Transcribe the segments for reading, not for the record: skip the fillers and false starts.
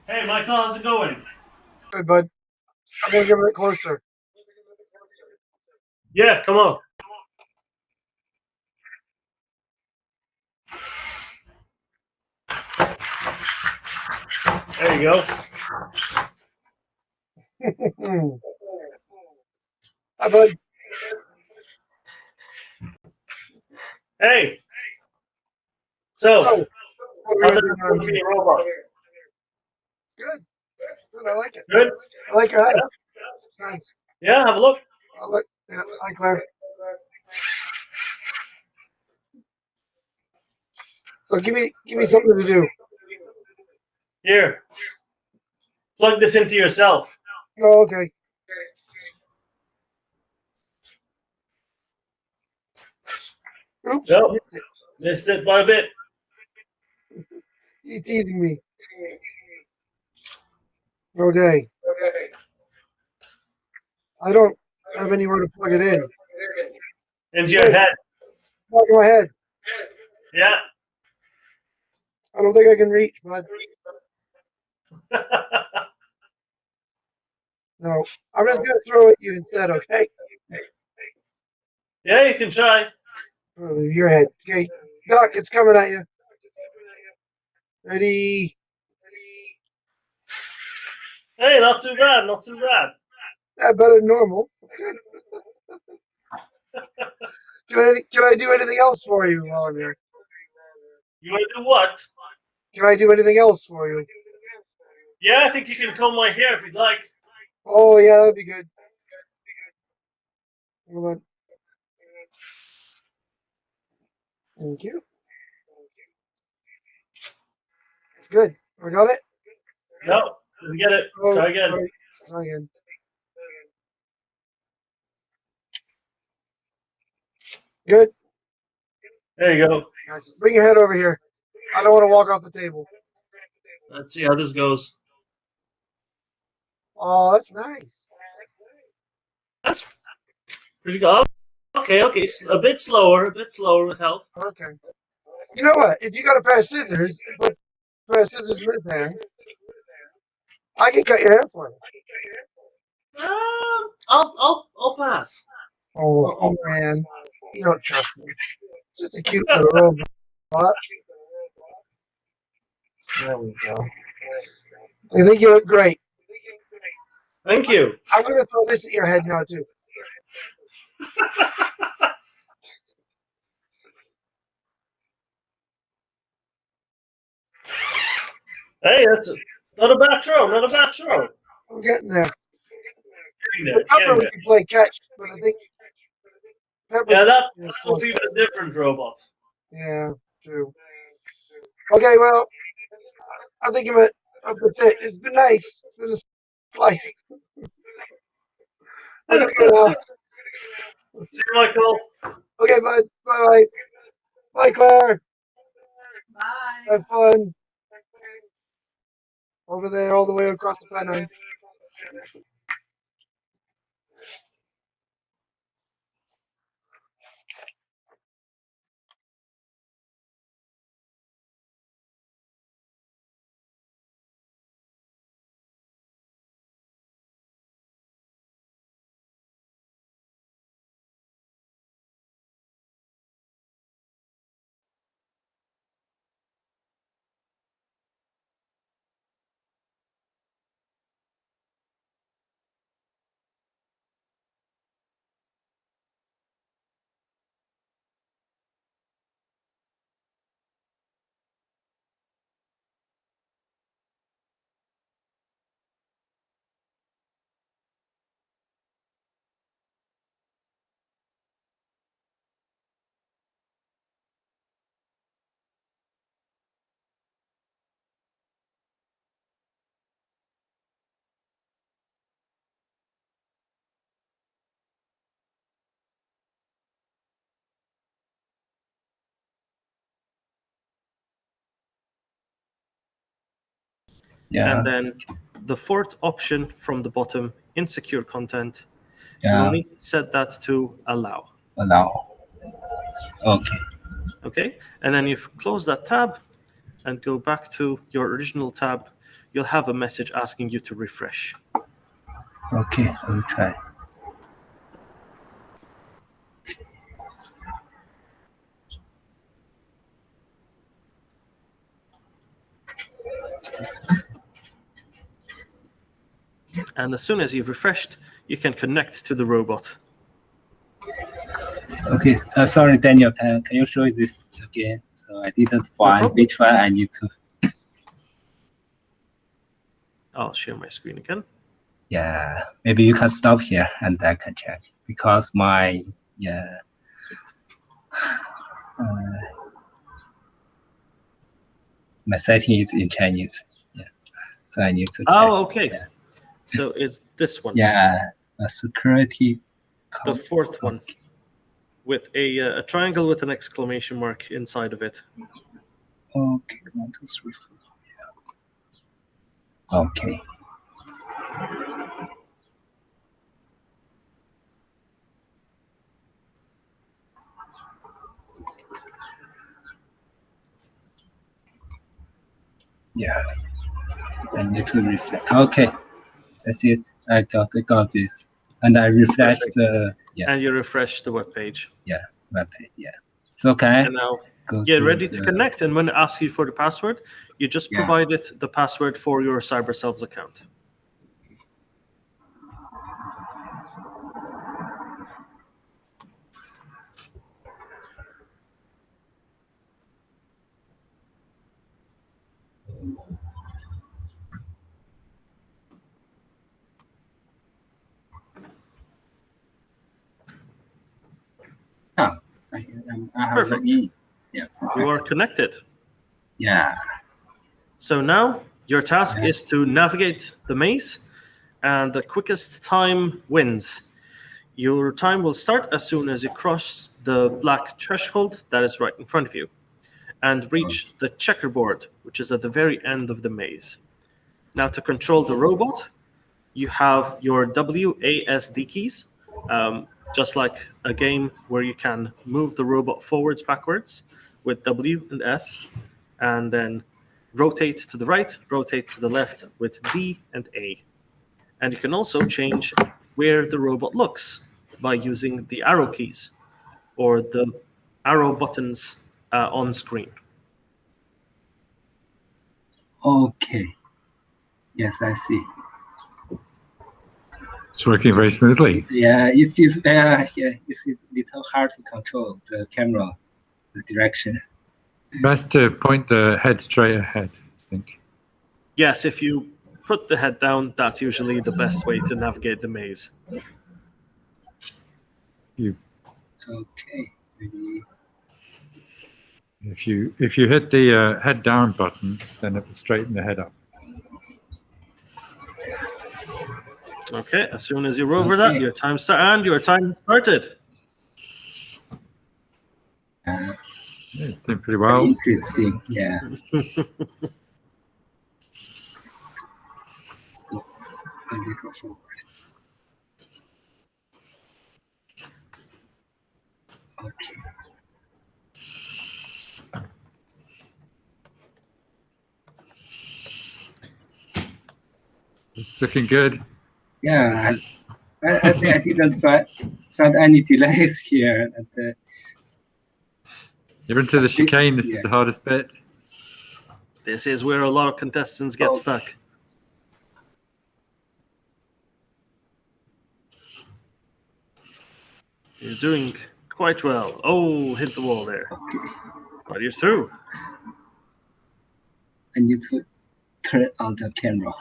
Hey, Michael, how's it going? Good, bud. I'm gonna get a bit closer. Yeah, come on. There you go. Hi, bud. Hey. So, Oh, what are we how gonna does do it down feel to be here? a robot? Good. Good. I like it. Good? I like your head. Yeah? It's nice. Yeah, have a look. I like. Yeah. Hi, Claire. So give me something to do. Here. Plug this into yourself. Oh, okay. Oops. Nope. Missed it. Missed it by a bit. You teasing me. Okay. I don't have anywhere to plug it in. Into your head. Plug in my head. Yeah. I don't think I can reach, bud. No. I'm just gonna throw it at you instead. Okay. Yeah, you can try. Oh, your head. Okay. Duck, it's coming at you. Ready? Hey, not too bad, not too bad. Better than normal. That's good. Can I do anything else for you while I'm here? You want to do what? Can I do anything else for you? Yeah, I think you can comb my hair if you'd like. Oh yeah, that'd be good. Hold on. Thank you. It's good. I got it. No, didn't get it. Oh, Try again. sorry. Try again. Good. There you go. Nice. Bring your head over here. I don't want to walk off the table. Let's see how this goes. Oh, that's nice. That's pretty good. Okay, okay. A bit slower would help. Okay. You know what? If you got a pair of scissors, put a pair of scissors in this hand, I can cut your hair for you. I'll pass. Oh man, you don't trust me. It's just a cute little robot. There we go. I think you look great. Thank you. I'm gonna throw this at your head now too. Hey, that's not a bad throw. Not a bad throw. I'm getting there. Getting With there. Pepper, we can play catch, but I think Pepper. Yeah, that will be a different robot. Yeah, true. Okay, well, I think that's it. It's been nice. It's been a slice. I'm gonna go now. See you, Michael. Okay, bud. Bye bye. Bye, Claire. Bye. Have fun. Over there, all the way across the Pennine. Yeah, And then the fourth option from the bottom, insecure content. You yeah, will need to set that to allow. allow. Okay, Okay, and then you close that tab and go back to your original tab. you'll have a message asking you to refresh. Okay, I will try. And as soon as you've refreshed, you can connect to the robot. Okay, sorry, Daniel. Can you show this again? So I didn't find problem. which one I need to. I'll share my screen again. Yeah, maybe you can stop here and I can check because my my setting is in Chinese. Yeah, so I need to check. Oh, okay. Yeah. So it's this one. Yeah, a security. The fourth one, with a triangle with an exclamation mark inside of it. Okay, 1, 2, 3, 4. Okay. Yeah, I need to refresh. Okay, that's it. I got this, and I refreshed the And you refresh the web page. web page. Yeah. So can I And now go get to ready to connect. And when it asks you for the password, you just Yeah. provide it the password for your Cyberselves account. I have Perfect. logged in. Yeah. Perfect. You are connected. Yeah. So now your task Yeah. is to navigate the maze, and the quickest time wins. Your time will start as soon as you cross the black threshold that is right in front of you and reach the checkerboard, which is at the very end of the maze. Now, to control the robot, you have your WASD keys, just like a game where you can move the robot forwards, backwards with W and S, and then rotate to the right, rotate to the left with D and A. And you can also change where the robot looks by using the arrow keys or the arrow buttons on screen. Okay. Yes, I see. It's working very smoothly. Yeah, it's a little hard to control the camera, the direction. Best to point the head straight ahead, I think. Yes, if you put the head down, that's usually the best way to navigate the maze. Okay, maybe. If you hit the head down button, then it will straighten the head up. Okay, as soon as you're over that, your time started. Yeah, it's doing pretty well. Interesting, yeah. A little forward. Okay. It's looking good. Yeah, I think I didn't find any delays here. You're into the chicane. This is the hardest bit. This is where a lot of contestants get stuck. You're doing quite well. Oh, hit the wall there. Okay. But you're through. I need to turn on the camera.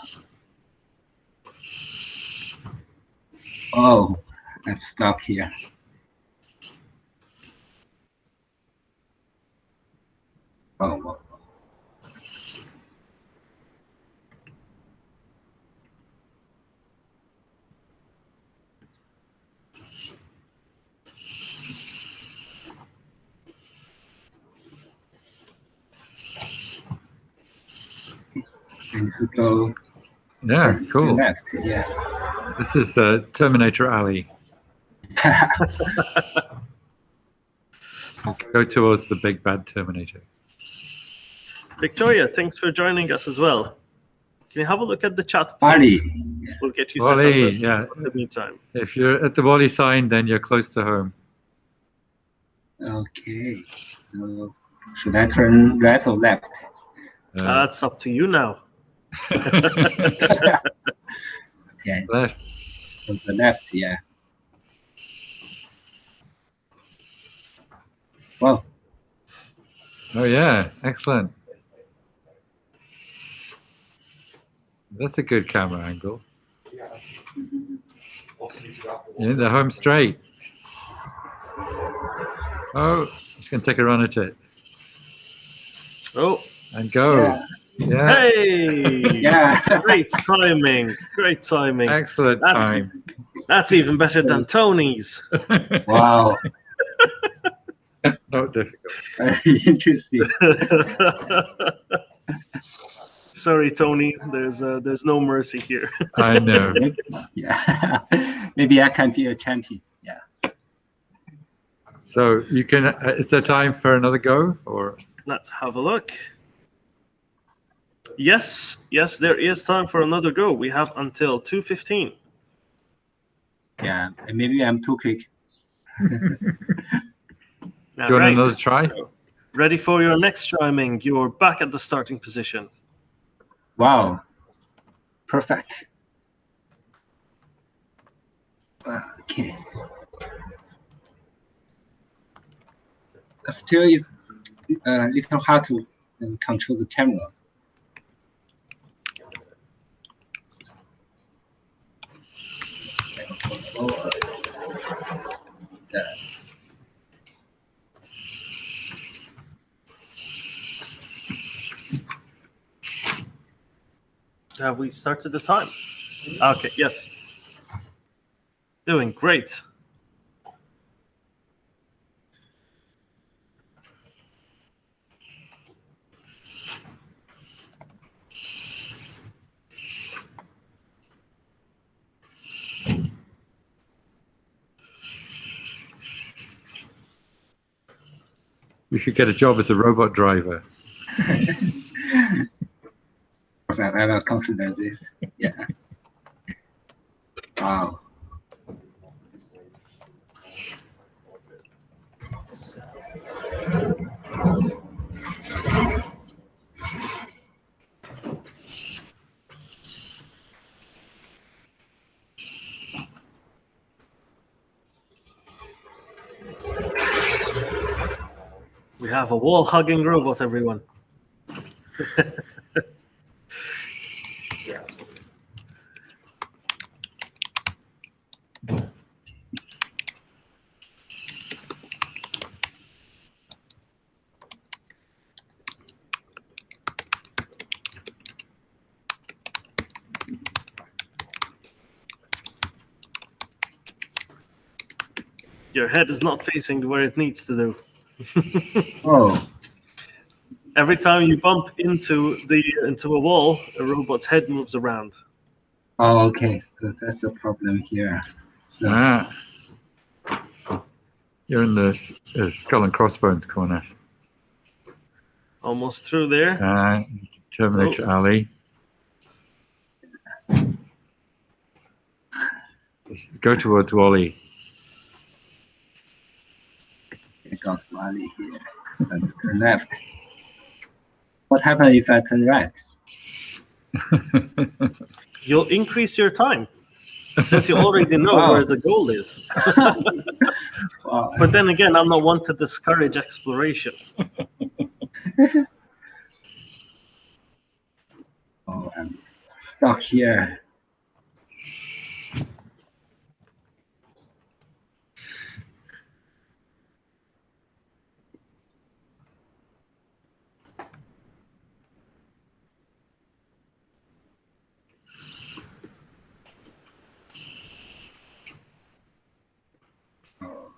Oh, I'm stuck here. Oh, wow. I need to go. Yeah, cool. Left, yeah. This is the Terminator Alley. Go towards the big bad Terminator. Victoria, thanks for joining us as well. Can you have a look at the chat, Wally. please? We'll get you set up Wally, in yeah. the meantime. If you're at the Wally sign, then you're close to home. Okay. So should I turn right or left? That's up to you now. Okay. Left. On the left, yeah. Wow. Oh, yeah. Excellent. That's a good camera angle. You're in the home straight. Oh, it's going to take a run at it. Oh, And go. Yeah. Yeah. hey! Yeah. Great timing. Great timing. Excellent time. That's even better than Tony's. Wow. Not difficult. Very interesting. Sorry, Tony. There's no mercy here. I know. Yeah. Maybe I can be a champion. Yeah. So you can. Is there time for another go, or? Let's have a look. Yes, there is time for another go. We have until 2:15. Yeah. Maybe I'm too quick. All Do you want another try? So, ready for your next try, Ming. You're back at the starting position. Wow. Perfect. Okay. Still, it's a little hard to control the camera. Have we started the time? Okay, yes. Doing great. You should get a job as a robot driver. Perfect. I will consider this. Yeah. Wow. We have a wall-hugging robot, everyone. Your head is not facing where it needs to do. Oh. Every time you bump into a wall, a robot's head moves around. Oh, okay. So that's the problem here. So, You're in the skull and crossbones corner. Almost through there. Terminator Alley. Just go towards Wally. I got Wally here. And turn left. What happens if I turn right? You'll increase your time, since you already know Wow. where the goal is. Wow. But then again, I'm not one to discourage exploration. Oh, I'm stuck here. Oh.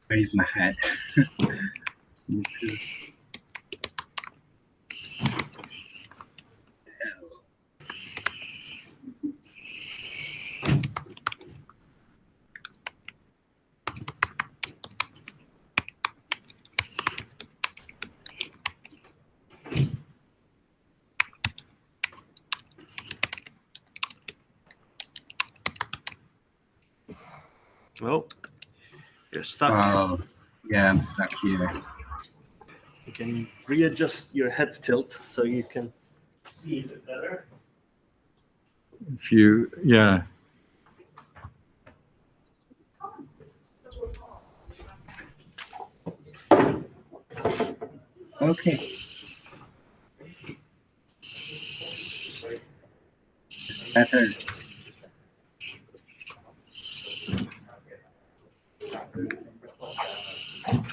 Where is my head? Oh, you're stuck. Oh, yeah, I'm stuck here. You can readjust your head tilt so you can see a bit better. If you, yeah. Okay. Better.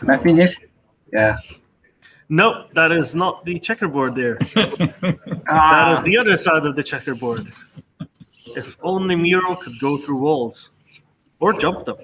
Am I finished? Yeah. No, that is not the checkerboard there. Ah, That is the other side of the checkerboard. If only MiRo could go through walls. Or jump them.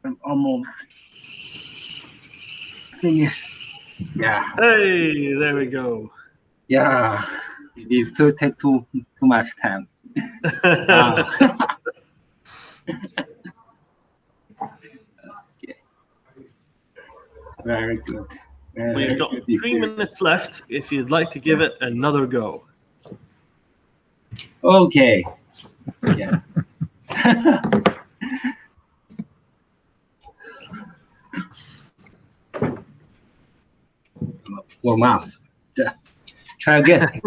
I'm almost finished. Yeah. Hey, there we go. Yeah. This will take too much time. Ah. Okay. Very good. We've got 3 minutes left if you'd like to give it another go. Okay. Yeah. Warm up. Try again.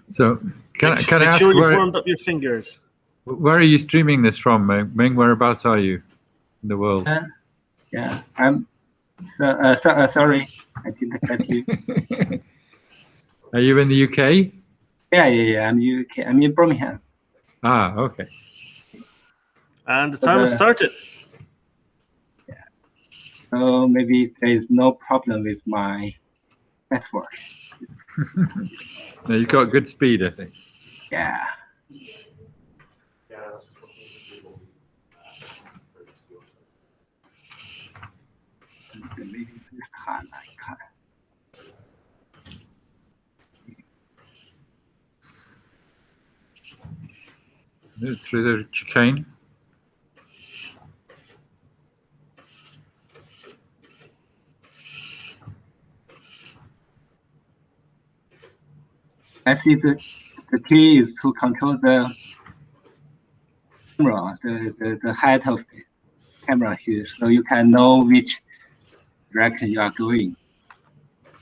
So can I Make ask sure you where formed up your fingers. are you streaming this from, Ming? Whereabouts are you in the world? Yeah. I'm sorry. I didn't cut you. Are you in the UK? Yeah. I'm UK. I'm in Birmingham. Ah, okay. And the time has started. So maybe there is no problem with my network. No, you've got good speed, I think. Yeah. Through the chicane. I see the key is to control the camera, the height of the camera here, so you can know which direction you are going.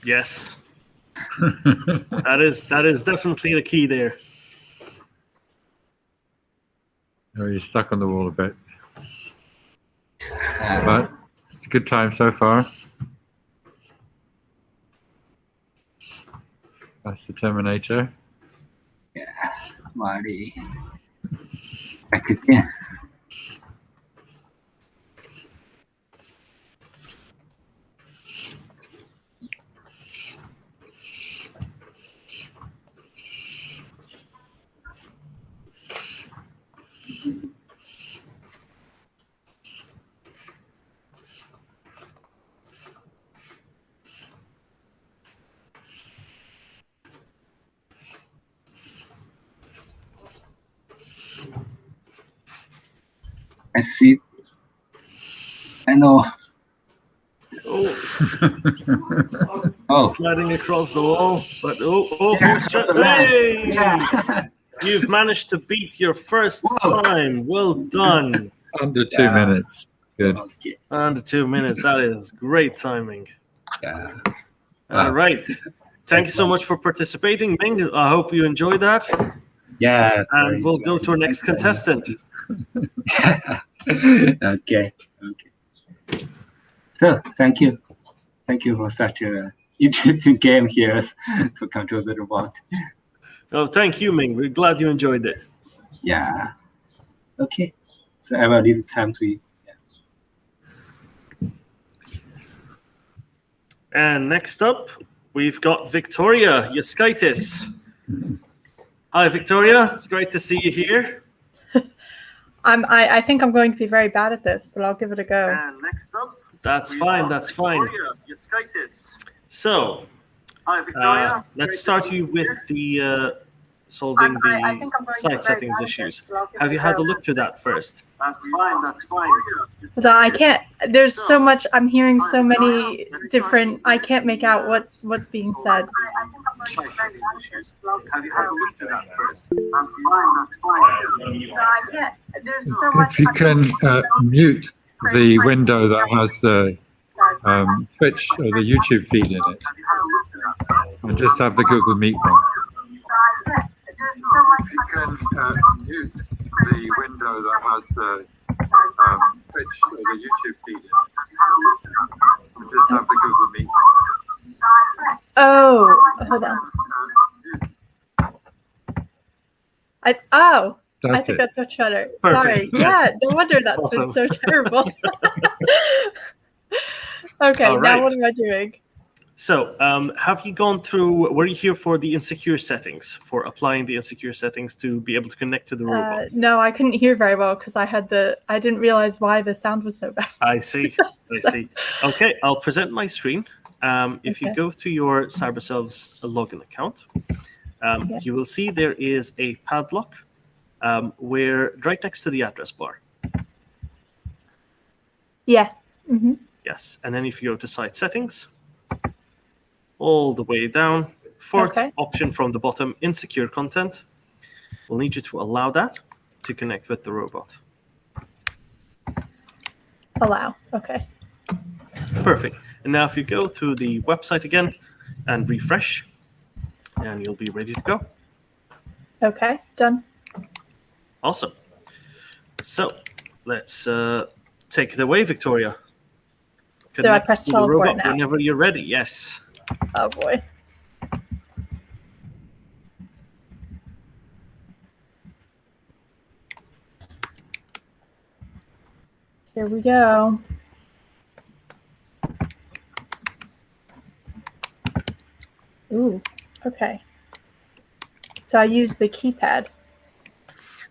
Yes. That is definitely the key there. Oh, you're stuck on the wall a bit. But it's a good time so far. That's the Terminator. Yeah, Marty. Back again. I see. I know. Oh. Sliding across the wall, but Yeah, hey! Yeah. You've managed to beat your first time. Well done. Under 2 minutes. Good. Okay. Under 2 minutes. That is great timing. Yeah. All right. Thank you so much for participating, Ming. I hope you enjoyed that. Yes. And we'll go to our next contestant. Okay. So thank you for such a interesting game here to control the robot. Oh, thank you, Ming. We're glad you enjoyed it. Yeah. Okay. So I will leave time to you. And next up, we've got Victoria Yaskaitis. Hi, Victoria. It's great to see you here. I think I'm going to be very bad at this, but I'll give it a go. And next up, that's fine. That's fine. So, let's start you with the solving the site settings issues. Have you had a look through that first? That's fine. That's fine. So I can't. There's so much. I'm hearing so many different. I can't make out what's being said. Have you had a look through that first? If you can mute the window that has the Twitch or the YouTube feed in it, and just have the Google Meet one. If you can mute the window that has the Twitch or the YouTube feed in it, and just have the Google Meet one. Oh, hold on. I think that's much better. Perfect. Sorry. Yes. Yeah, no wonder that's been Awesome. so terrible. Okay, All now right. what am I doing? So, have you gone through, were you here for the insecure settings, for applying the insecure settings to be able to connect to the robot? No, I couldn't hear very well because I didn't realize why the sound was so bad. I see. I see. Okay, I'll present my screen. If you Okay. go to your Cyberselves login account, Yeah. you will see there is a padlock where right next to the address bar. Yeah. Mm-hmm. Yes, and then if you go to site settings, all the way down, fourth Okay. option from the bottom, insecure content. We'll need you to allow that to connect with the robot. Allow. Okay. Perfect. And now if you go to the website again and refresh, and you'll be ready to go. Okay. Done. Awesome. So let's take it away, Victoria. So I Connect press to the teleport robot now. whenever you're ready. Yes. Oh boy. Here we go. Ooh, okay. So I use the keypad.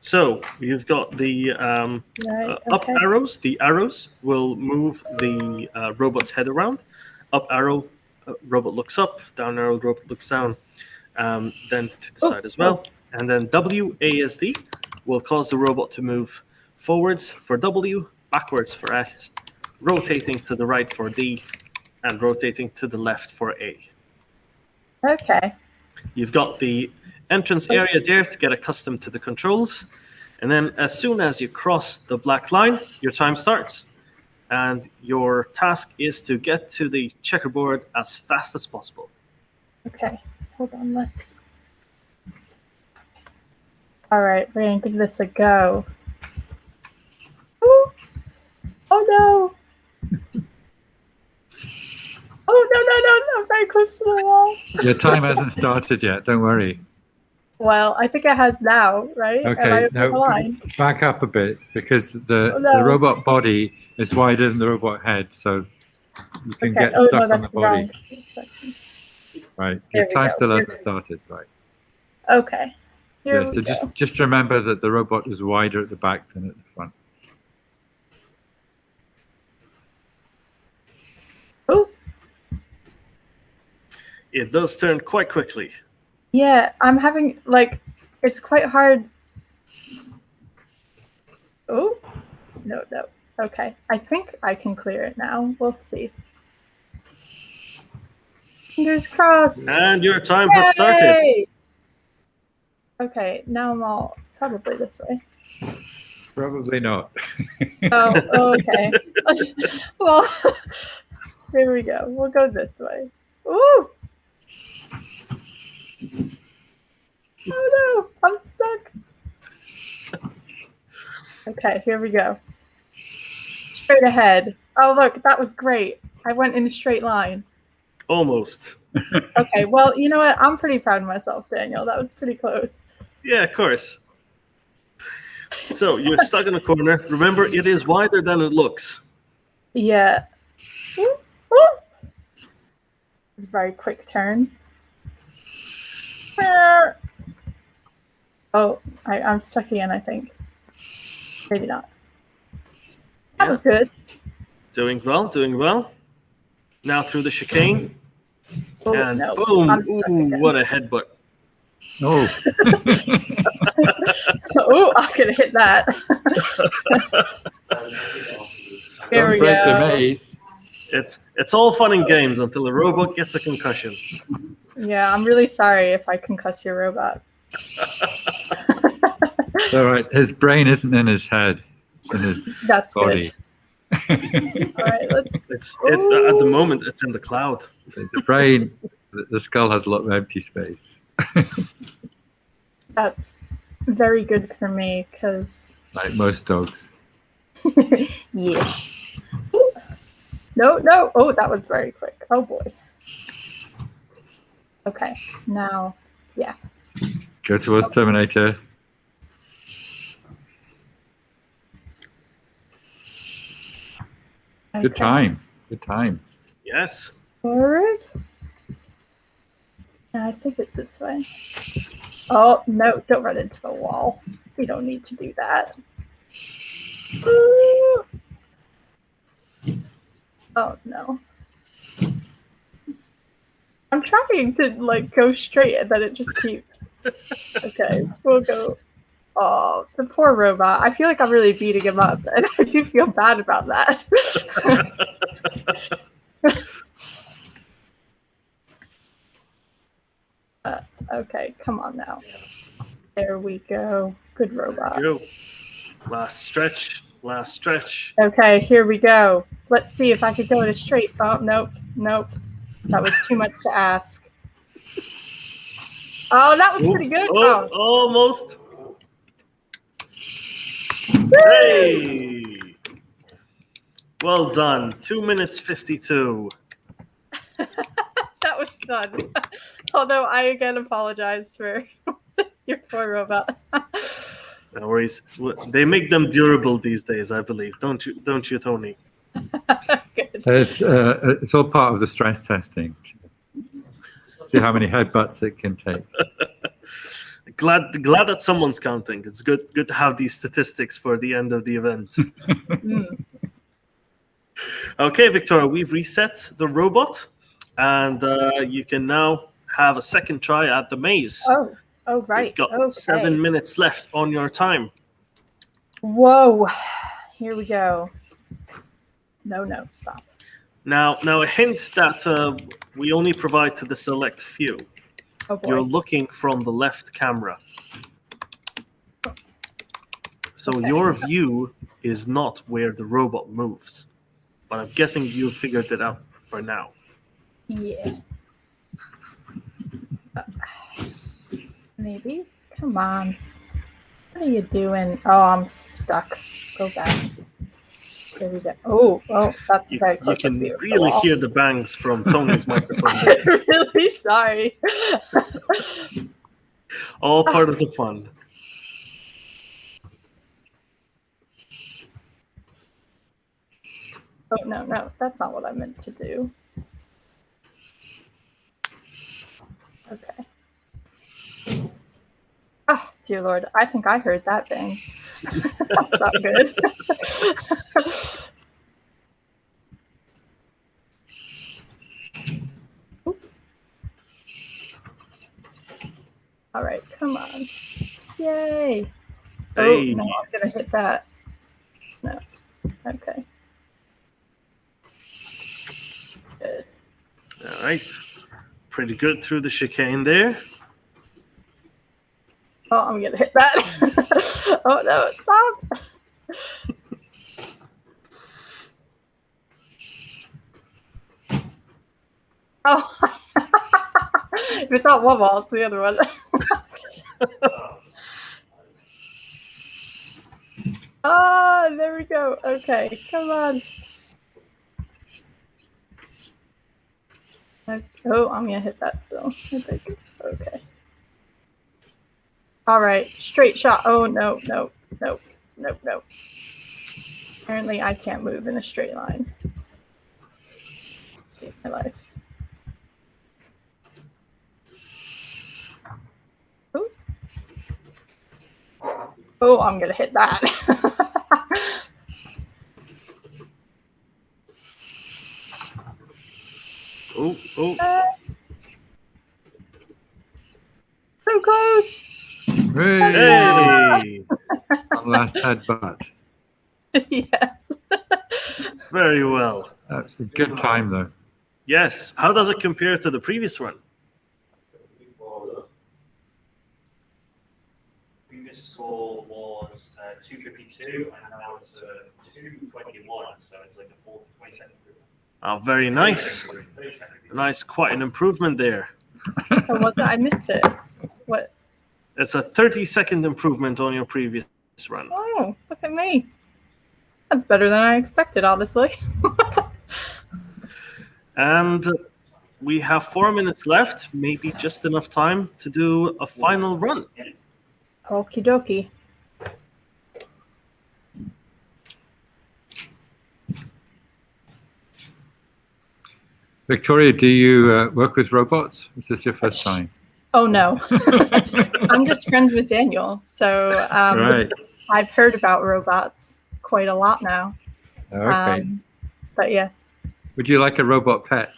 So you've got the Right, up okay. arrows. The arrows will move the robot's head around. Up arrow, robot looks up. Down arrow, robot looks down. Then to the Oh, side as well. And then WASD will cause the robot to move forwards for W, backwards for S, rotating to the right for D, and rotating to the left for A. Okay. You've got the entrance area there to get accustomed to the controls. And then as soon as you cross the black line, your time starts. And your task is to get to the checkerboard as fast as possible. Okay. Hold on, let's. All right, we're gonna give this a go. Ooh. Oh no! Oh no! I'm very close to the wall. Your time hasn't started yet. Don't worry. Well, I think it has now, right? Am I Okay, over the now line? back up a bit because the Oh, no. robot body is wider than the robot head, so you can Okay. get Oh stuck no, on that's the the body. wrong section. Right. There Your we time go. still Here hasn't we started. Right. Okay. Here Yeah. we So go. just remember that the robot is wider at the back than at the front. Oh It does turn quite quickly. yeah, I'm having it's quite hard. Oh no. Okay, I think I can clear it now. We'll see. Fingers crossed. And your time has started. Yay! Okay, now I'm all probably this way. Probably not. Oh, okay. Well, here we go. We'll go this way. Ooh! Oh no, I'm stuck. Okay, here we go. Straight ahead. Oh look, that was great. I went in a straight line. Almost. Okay, well, you know what? I'm pretty proud of myself, Daniel. That was pretty close. Yeah, of course. So you're stuck in a corner. Remember, it is wider than it looks. Yeah. Ooh, ooh. Very quick turn. Oh, I'm stuck again, I think. Maybe not. That Yeah. was good. Doing well, doing well. Now through the chicane. Oh, And no. boom! I'm stuck Ooh, again. what a headbutt. Oh, Oh, I'm going to hit that. There don't we break the go. maze. It's all fun and games until a robot gets a concussion. Yeah, I'm really sorry if I concuss your robot. It's all right. His brain isn't in his head; it's in his That's body. good. All right, let's. At the moment it's in the cloud. The brain, the skull has a lot of empty space. That's very good for me because. Like most dogs. Yes. No, no. Oh, that was very quick. Oh boy. Okay, now, yeah. Go towards Terminator. Good Okay. time. Good time. Yes. Forward. Yeah, I think it's this way. Oh, no, don't run into the wall. We don't need to do that. Ooh. Oh, no. I'm trying to, like, go straight and then it just keeps... Okay, we'll go... Oh, the poor robot. I feel like I'm really beating him up, and I do feel bad about that. Okay, come on now. There we go. Good robot. Go. Last stretch. Last stretch. Okay, here we go. Let's see if I could go in a straight. Oh, nope, nope. That was too much to ask. Oh, that was pretty good. Oh, almost. Hey! Well done. 2 minutes 52. That was fun. Although I again apologize for your poor robot. No worries. They make them durable these days, I believe. Don't you, Tony? Good. It's all part of the stress testing. See how many headbutts it can take. Glad that someone's counting. It's good to have these statistics for the end of the event. Okay, Victoria, we've reset the robot, and you can now have a second try at the maze. Oh, right. You've got Okay. 7 minutes left on your time. Whoa. Here we go. No, stop. Now a hint that we only provide to the select few. Oh boy. You're looking from the left camera. So Okay. your view is not where the robot moves. But I'm guessing you figured it out by now. Yeah. Maybe. Come on. What are you doing? Oh, I'm stuck. Go back. There we go. Oh, that's very You close. can up here. really Oh. hear the bangs from Tony's microphone. I'm really sorry. All part of the fun. Oh, no. That's not what I meant to do. Okay. Oh, dear Lord. I think I heard that bang. That's not good. All right, come on. Yay. Oh, Hey. no, I'm going to hit that. No. Okay. Good. All right. Pretty good through the chicane there. Oh, I'm going to hit that. Oh, no, stop. Oh. If it's not one wall, it's the other one. Ah, there we go. Okay, come on. Oh, I'm gonna hit that still. I think. Okay. All right, straight shot. Oh no. Apparently, I can't move in a straight line. Save my life. Ooh. Oh, I'm gonna hit that. Oh, oh. So close. Hey! Last headbutt. Yes. Very well. That's a good time, though. Yes. How does it compare to the previous run? Previous score was 252, and now it's 221, so it's like a 20-second improvement. Oh, very nice. Nice, quite an improvement there. Or was that? I missed it. What? It's a 30-second improvement on your previous run. Oh, look at me. That's better than I expected, honestly. And we have 4 minutes left, maybe just enough time to do a final run. Okie dokie. Victoria, do you work with robots? Is this your first time? Oh, no. I'm just friends with Daniel, so Right. I've heard about robots quite a lot now. Okay. But yes. Would you like a robot pet?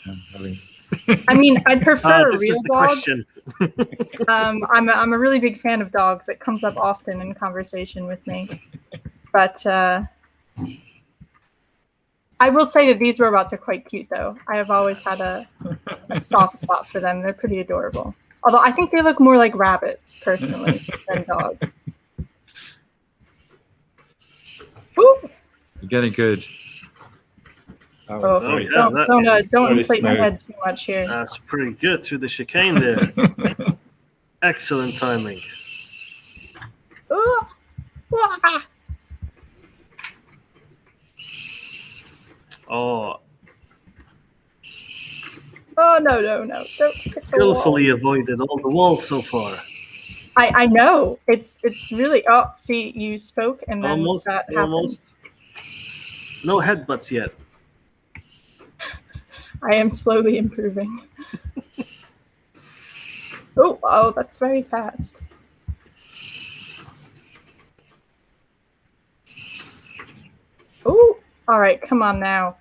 I mean, I'd prefer a This real is the dog. question. I'm a really big fan of dogs. It comes up often in conversation with me. But I will say that these robots are quite cute, though. I have always had a soft spot for them. They're pretty adorable. Although I think they look more like rabbits, personally, than dogs. Ooh. You're getting good. That was Oh, very- yeah, that don't very inflate my smooth. head too much here. That's pretty good through the chicane there. Excellent timing. Ooh. Ah. Oh, Oh, no. Don't hit the wall. skillfully avoided all the walls so far. I know. It's really... Oh, see, you spoke and then Almost, that happened. almost. No headbutts yet. I am slowly improving. Oh, that's very fast. Oh, all right, come on now.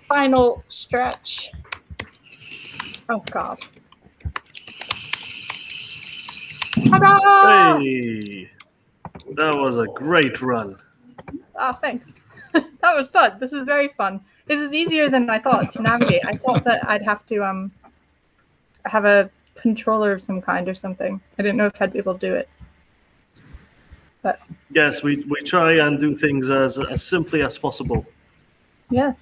Final stretch. Oh, God. Ta-da! Hey, that was a great run. Oh, thanks. That was fun. This is very fun. This is easier than I thought to navigate. I thought that I'd have to have a controller of some kind or something. I didn't know if I'd be able to do it. But Yes, we try and do things as simply as possible. yeah,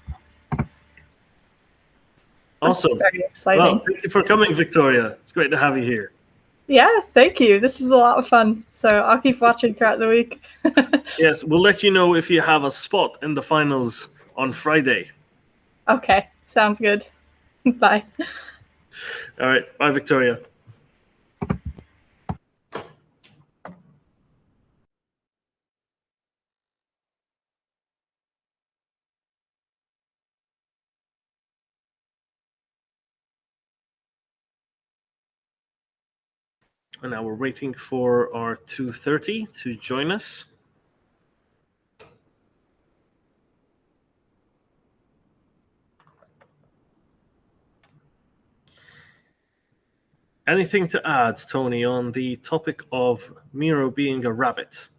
Awesome. very exciting. Well, thank you for coming, Victoria. It's great to have you here. Yeah, thank you. This was a lot of fun. So I'll keep watching throughout the week. Yes, we'll let you know if you have a spot in the finals on Friday. Okay, sounds good. Bye. All right. Bye, Victoria. And now we're waiting for our 2:30 to join us. Anything to add, Tony, on the topic of MiRo being a rabbit?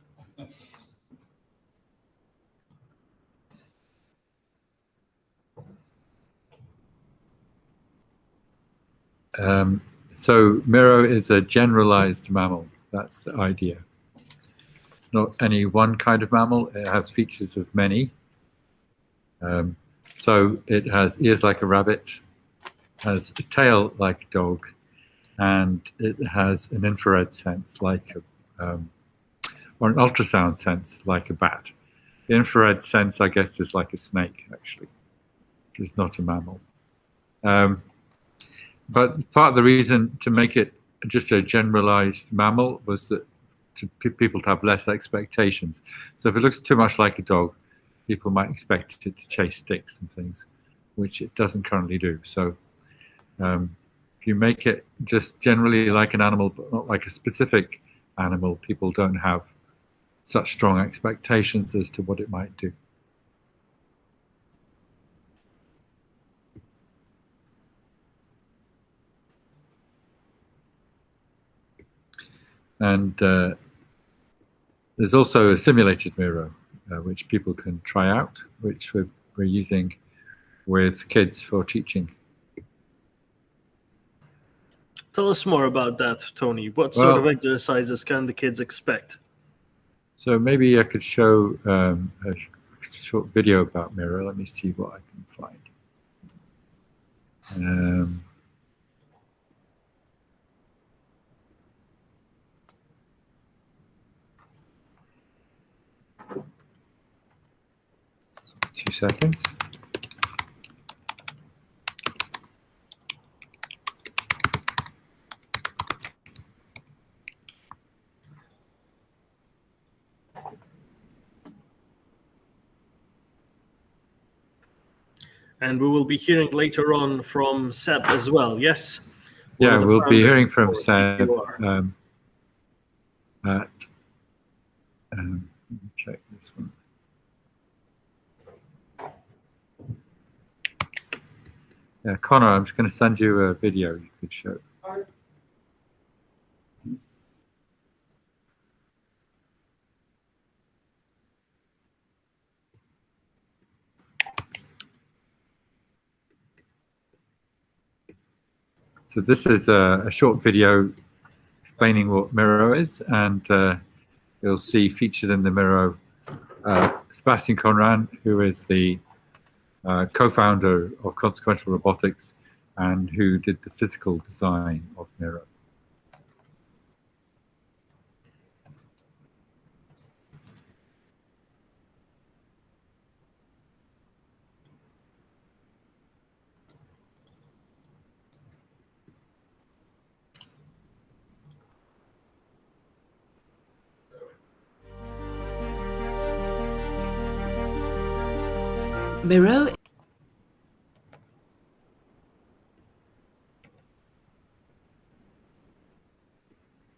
So MiRo is a generalized mammal. That's the idea. It's not any one kind of mammal. It has features of many. So it has ears like a rabbit, has a tail like a dog, and it has an infrared sense like or an ultrasound sense like a bat. The infrared sense, I guess, is like a snake, actually, which is not a mammal. But part of the reason to make it just a generalized mammal was that people to have less expectations. So if it looks too much like a dog, people might expect it to chase sticks and things, which it doesn't currently do. So if you make it just generally like an animal, but not like a specific animal, people don't have such strong expectations as to what it might do. And there's also a simulated MiRo, which people can try out, which we're using with kids for teaching. Tell us more about that, Tony. What sort of exercises can the kids expect? So maybe I could show a short video about MiRo. Let me see what I can find. Two seconds. And we will be hearing later on from Seb as well, yes? Yeah, we'll be hearing from Seb let me check this one. Yeah, Connor, I'm just going to send you a video you could show. So this is a short video explaining what MiRo is, and you'll see featured in the MiRo Sebastian Conran, who is the co-founder of Consequential Robotics and who did the physical design of MiRo. MiRo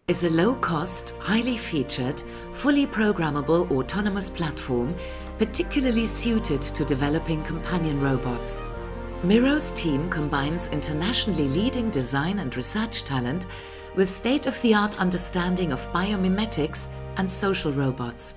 is a low-cost, highly featured, fully programmable autonomous platform particularly suited to developing companion robots. MiRo's team combines internationally leading design and research talent with state-of-the-art understanding of biomimetics and social robots.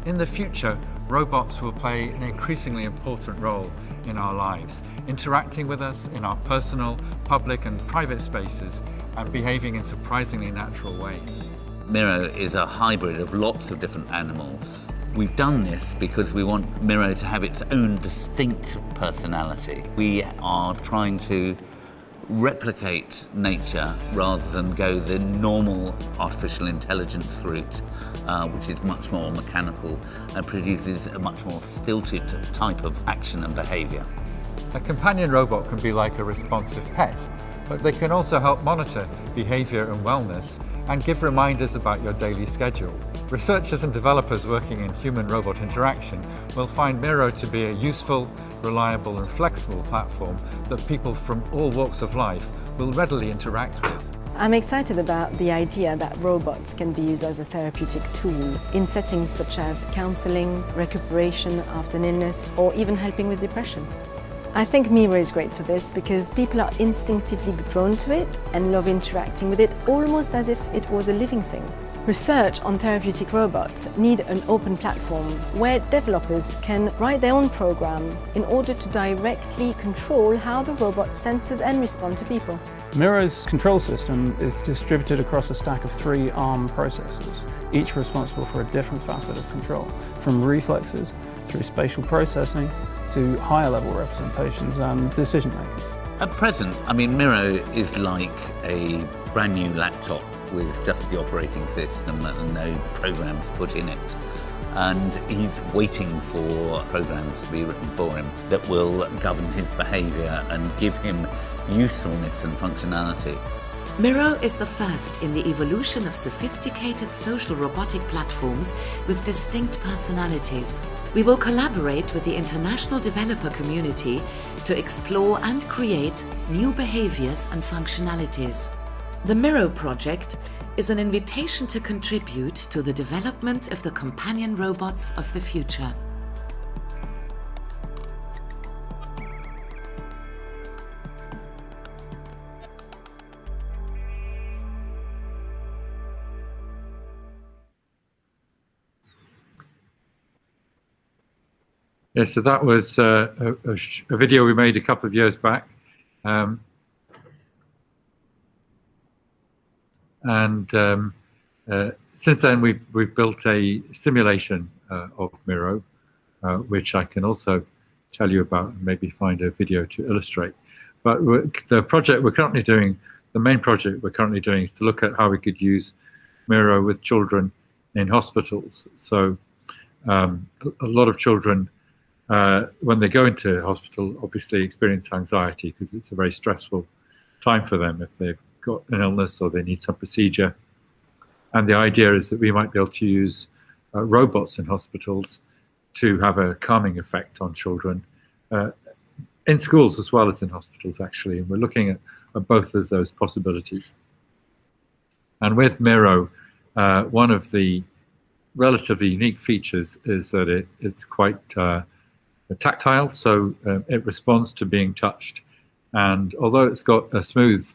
In the future, robots will play an increasingly important role in our lives, interacting with us in our personal, public and private spaces and behaving in surprisingly natural ways. MiRo is a hybrid of lots of different animals. We've done this because we want MiRo to have its own distinct personality. We are trying to replicate nature rather than go the normal artificial intelligence route, which is much more mechanical and produces a much more stilted type of action and behavior. A companion robot can be like a responsive pet, but they can also help monitor behavior and wellness and give reminders about your daily schedule. Researchers and developers working in human-robot interaction will find MiRo to be a useful, reliable and flexible platform that people from all walks of life will readily interact with. I'm excited about the idea that robots can be used as a therapeutic tool in settings such as counseling, recuperation after an illness, or even helping with depression. I think MiRo is great for this because people are instinctively drawn to it and love interacting with it almost as if it was a living thing. Research on therapeutic robots need an open platform where developers can write their own program in order to directly control how the robot senses and responds to people. MiRo's control system is distributed across a stack of 3 ARM processors, each responsible for a different facet of control, from reflexes through spatial processing to higher level representations and decision making. At present, MiRo is like a brand new laptop with just the operating system and no programs put in it. And he's waiting for programs to be written for him that will govern his behavior and give him usefulness and functionality. MiRo is the first in the evolution of sophisticated social robotic platforms with distinct personalities. We will collaborate with the international developer community to explore and create new behaviors and functionalities. The MiRo project is an invitation to contribute to the development of the companion robots of the future. Yeah, so that was a video we made a couple of years back. Since then, we've built a simulation of MiRo, which I can also tell you about and maybe find a video to illustrate. But the project we're currently doing, the main project we're currently doing, is to look at how we could use MiRo with children in hospitals. So a lot of children, when they go into hospital, obviously experience anxiety because it's a very stressful time for them if they've got an illness or they need some procedure. And the idea is that we might be able to use robots in hospitals to have a calming effect on children in schools as well as in hospitals, actually. And we're looking at both of those possibilities. And with MiRo, one of the relatively unique features is that it's quite tactile, so it responds to being touched. And although it's got a smooth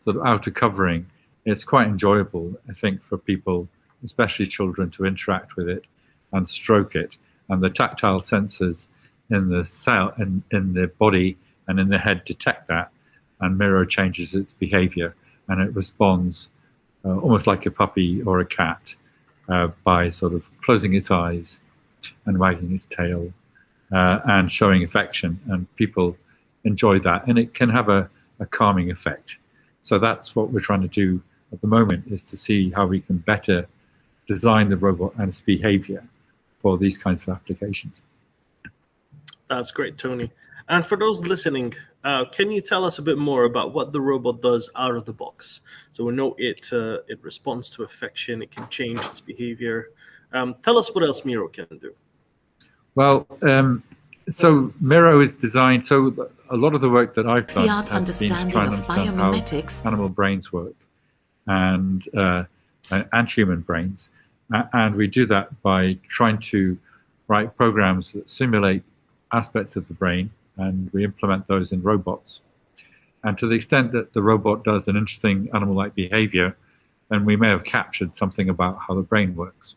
sort of outer covering, it's quite enjoyable, I think, for people, especially children, to interact with it and stroke it. And the tactile sensors in the cell, in the body and in the head detect that, and MiRo changes its behavior, and it responds almost like a puppy or a cat by sort of closing its eyes and wagging its tail and showing affection, and people enjoy that, and it can have a calming effect. So that's what we're trying to do at the moment, is to see how we can better design the robot and its behavior for these kinds of applications. That's great, Tony. And for those listening, can you tell us a bit more about what the robot does out of the box? So we know it responds to affection, it can change its behavior. Tell us what else MiRo can do. Well, so MiRo is designed, so a lot of the work that I've done The art has been to understanding try and of understand biomimetics. how animal brains work and human brains. And we do that by trying to write programs that simulate aspects of the brain, and we implement those in robots. And to the extent that the robot does an interesting animal-like behavior, then we may have captured something about how the brain works.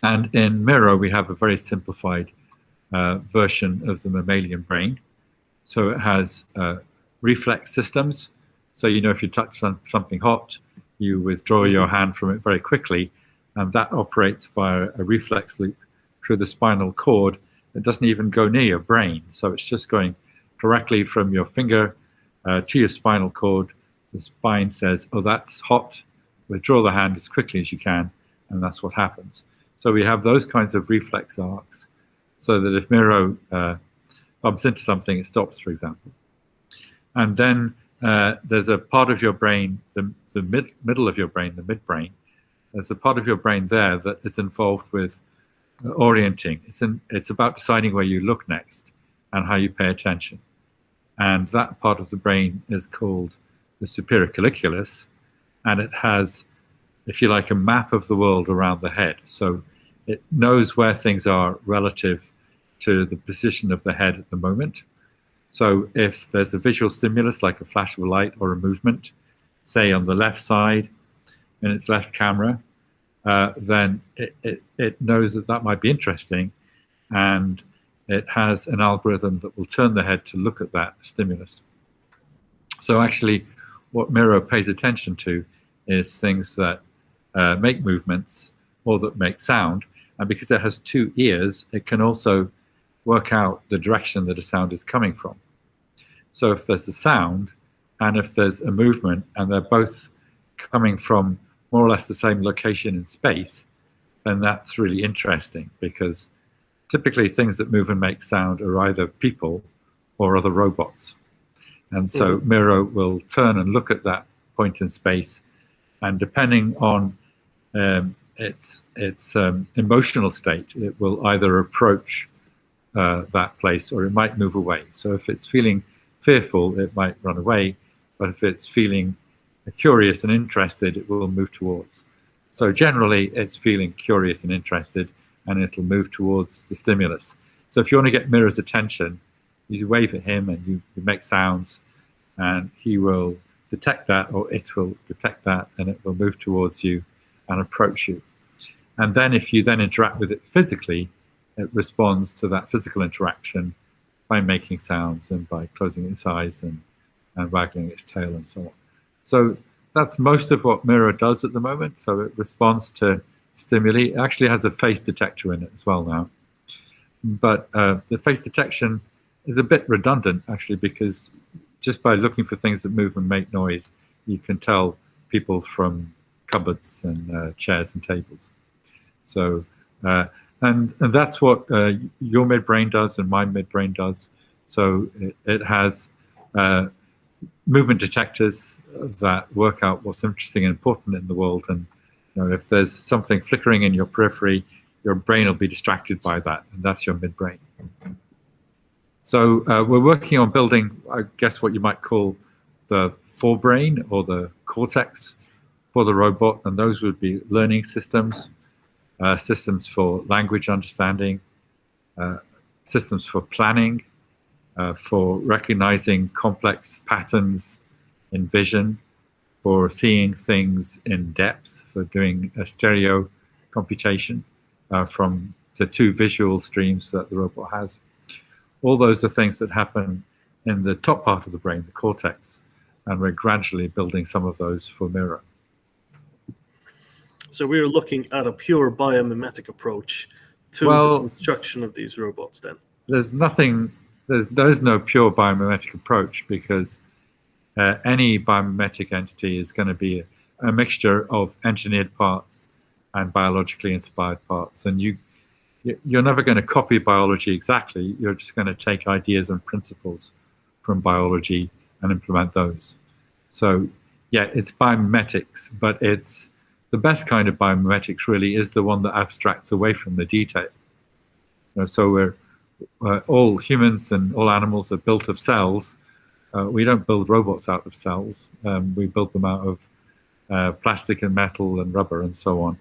And in MiRo, we have a very simplified version of the mammalian brain. So it has reflex systems. So you know if you touch something hot, you withdraw your hand from it very quickly, and that operates via a reflex loop through the spinal cord. It doesn't even go near your brain. So it's just going directly from your finger to your spinal cord. The spine says, oh, that's hot. Withdraw the hand as quickly as you can, and that's what happens. So we have those kinds of reflex arcs, so that if MiRo bumps into something, it stops, for example. And then there's a part of your brain, the middle of your brain, the midbrain. There's a part of your brain there that is involved with orienting. It's about deciding where you look next and how you pay attention. And that part of the brain is called the superior colliculus, and it has, if you like, a map of the world around the head. So it knows where things are relative to the position of the head at the moment. So if there's a visual stimulus like a flash of a light or a movement, say on the left side in its left camera, then it knows that that might be interesting, and it has an algorithm that will turn the head to look at that stimulus. So actually what MiRo pays attention to is things that make movements or that make sound, and because it has two ears, it can also work out the direction that a sound is coming from. So if there's a sound and if there's a movement and they're both coming from more or less the same location in space, then that's really interesting, because typically things that move and make sound are either people or other robots. And so MiRo will turn and look at that point in space, and depending on its emotional state, it will either approach that place or it might move away. So if it's feeling fearful, it might run away, but if it's feeling curious and interested, it will move towards. So generally, it's feeling curious and interested, and it'll move towards the stimulus. So if you want to get Miro's attention, you wave at him and you make sounds, and he will detect that, or it will detect that, and it will move towards you and approach you. And then if you then interact with it physically, it responds to that physical interaction by making sounds and by closing its eyes and waggling its tail and so on. So that's most of what MiRo does at the moment. So it responds to stimuli. It actually has a face detector in it as well now. But the face detection is a bit redundant, actually, because just by looking for things that move and make noise, you can tell people from cupboards and chairs and tables. So, and that's what your midbrain does and my midbrain does. So it has movement detectors that work out what's interesting and important in the world. And if there's something flickering in your periphery, your brain will be distracted by that, and that's your midbrain. So we're working on building, I guess, what you might call the forebrain or the cortex for the robot, and those would be learning systems, systems for language understanding, systems for planning, for recognizing complex patterns in vision, for seeing things in depth, for doing a stereo computation from the two visual streams that the robot has. All those are things that happen in the top part of the brain, the cortex, and we're gradually building some of those for MiRo. So we're looking at a pure biomimetic approach to the construction of these robots then? There's nothing, there is no pure biomimetic approach, because any biomimetic entity is going to be a mixture of engineered parts and biologically inspired parts. And you're never going to copy biology exactly. You're just going to take ideas and principles from biology and implement those. So yeah, it's biomimetics, but it's the best kind of biomimetics really is the one that abstracts away from the detail. So we're all humans and all animals are built of cells. We don't build robots out of cells. We build them out of plastic and metal and rubber and so on.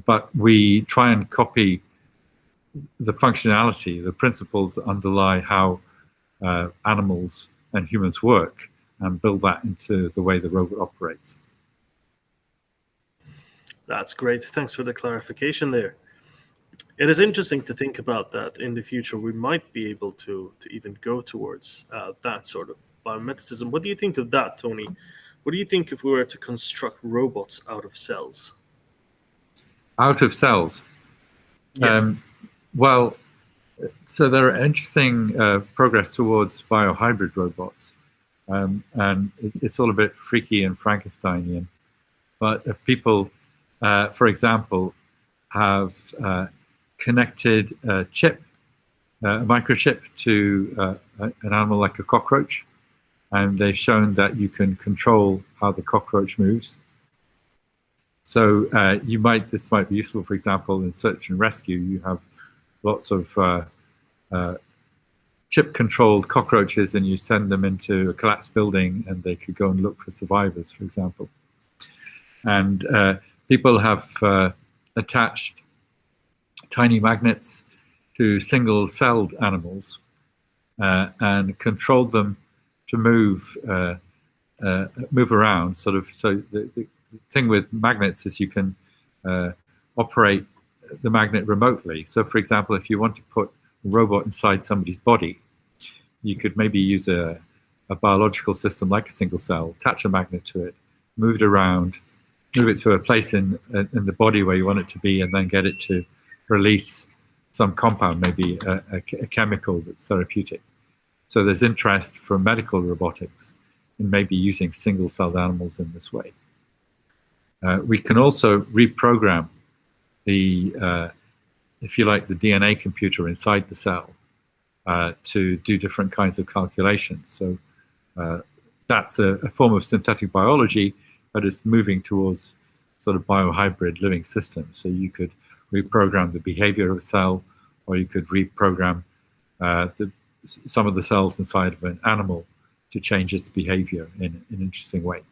But we try and copy the functionality, the principles that underlie how animals and humans work, and build that into the way the robot operates. That's great. Thanks for the clarification there. It is interesting to think about that in the future we might be able to even go towards that sort of biomimeticism. What do you think of that, Tony? What do you think if we were to construct robots out of cells? Out of cells? Yes. Well, so there are interesting progress towards biohybrid robots, and it's all a bit freaky and Frankensteinian. But people, for example, have connected a chip, a microchip, to an animal like a cockroach, and they've shown that you can control how the cockroach moves. So this might be useful, for example, in search and rescue. You have lots of chip-controlled cockroaches, and you send them into a collapsed building, and they could go and look for survivors, for example. And people have attached tiny magnets to single-celled animals and controlled them to move around. Sort of. So the thing with magnets is you can operate the magnet remotely. So, for example, if you want to put a robot inside somebody's body, you could maybe use a biological system like a single cell, attach a magnet to it, move it around, move it to a place in the body where you want it to be, and then get it to release some compound, maybe a chemical that's therapeutic. So there's interest from medical robotics in maybe using single-celled animals in this way. We can also reprogram the, if you like, the DNA computer inside the cell to do different kinds of calculations. So that's a form of synthetic biology, but it's moving towards sort of biohybrid living systems. So you could reprogram the behavior of a cell, or you could reprogram some of the cells inside of an animal to change its behavior in an interesting way.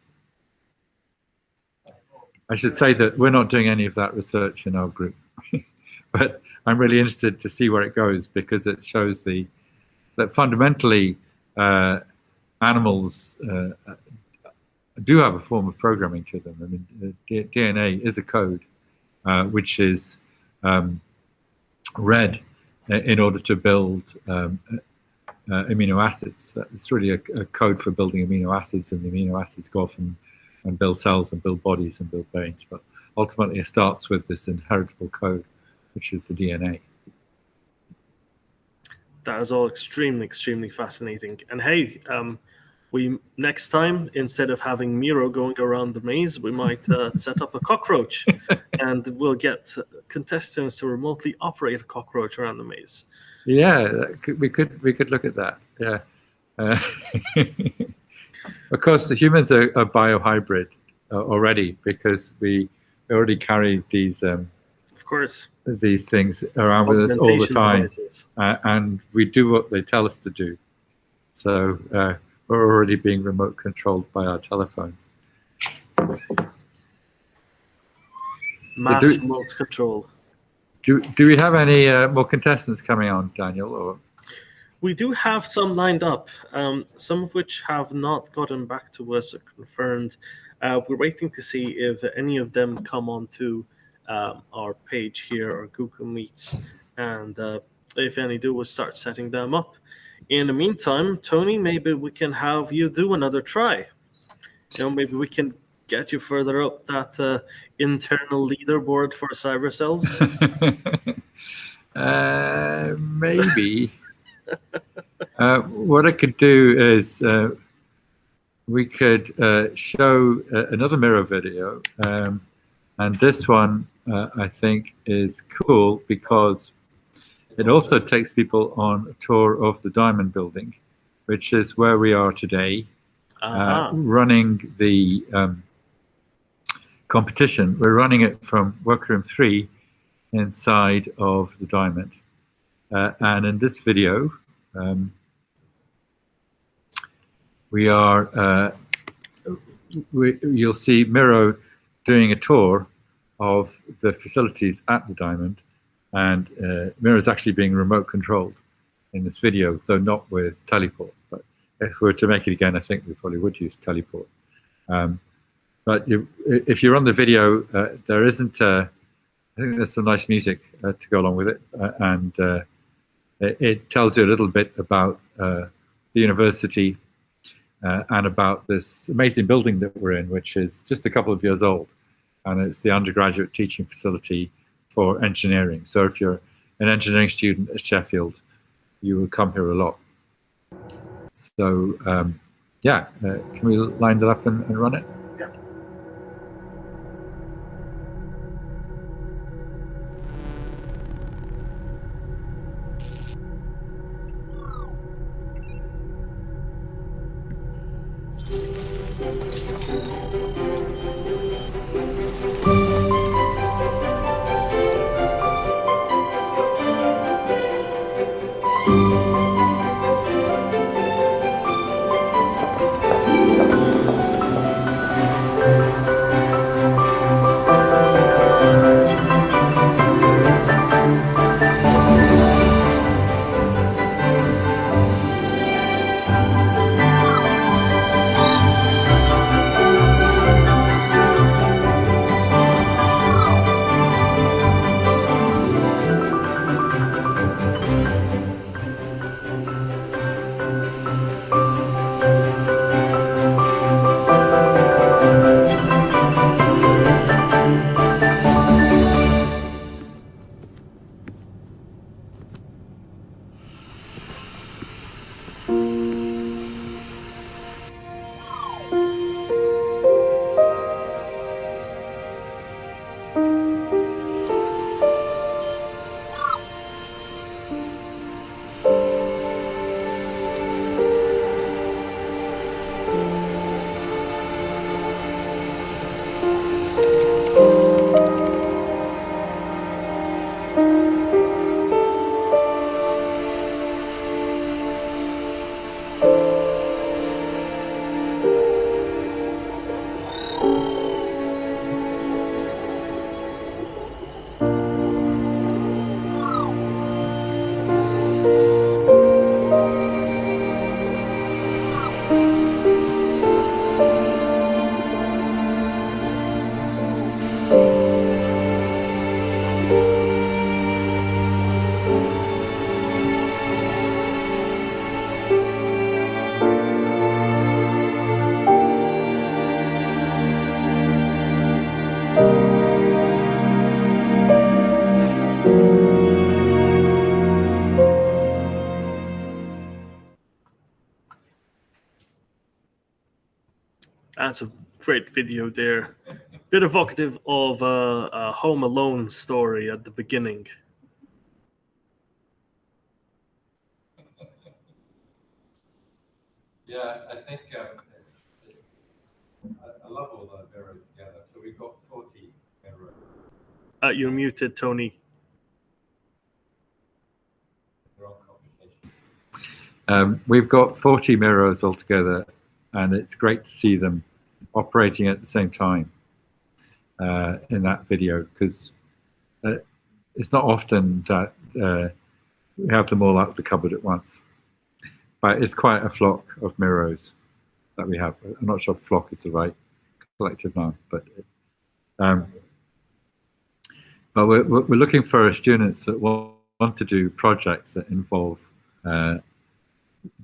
I should say that we're not doing any of that research in our group, but I'm really interested to see where it goes, because it shows that fundamentally animals do have a form of programming to them. I mean, DNA is a code which is read in order to build amino acids. It's really a code for building amino acids, and the amino acids go off and build cells and build bodies and build brains. But ultimately it starts with this inheritable code, which is the DNA. That is all extremely, extremely fascinating. And hey, we next time, instead of having MiRo going around the maze, we might set up a cockroach, and we'll get contestants to remotely operate a cockroach around the maze. Yeah, we could look at that. Yeah. Of course, the humans are biohybrid already, because we already carry these. Of course. These things around with us all the time, and we do what they tell us to do. So we're already being remote controlled by our telephones. Mass remote control. Do we have any more contestants coming on, Daniel? Or we do have some lined up, some of which have not gotten back to us or confirmed. We're waiting to see if any of them come on to our page here, or Google Meets, and if any do, we'll start setting them up. In the meantime, Tony, maybe we can have you do another try. Maybe we can get you further up that internal leaderboard for Cyberselves. Maybe. What I could do is we could show another MiRo video, and this one I think is cool because it also takes people on a tour of the Diamond Building, which is where we are today, running the competition. We're running it from Workroom 3 inside of the Diamond. And in this video, you'll see MiRo doing a tour of the facilities at the Diamond, and MiRo is actually being remote controlled in this video, though not with teleport. But if we were to make it again, I think we probably would use teleport. But if you're on the video, there isn't. I think there's some nice music to go along with it, and it tells you a little bit about the university and about this amazing building that we're in, which is just a couple of years old, and it's the undergraduate teaching facility for engineering. So if you're an engineering student at Sheffield, you will come here a lot. So yeah, can we line it up and run it? Yeah. That's a great video there. Bit evocative of a Home Alone story at the beginning. Yeah, I think I love all the mirrors together. So we've got 40 mirrors. You're muted, Tony. We've got 40 mirrors altogether, and it's great to see them operating at the same time in that video, because it's not often that we have them all out of the cupboard at once. But it's quite a flock of mirrors that we have. I'm not sure if flock is the right collective noun, but we're looking for students that want to do projects that involve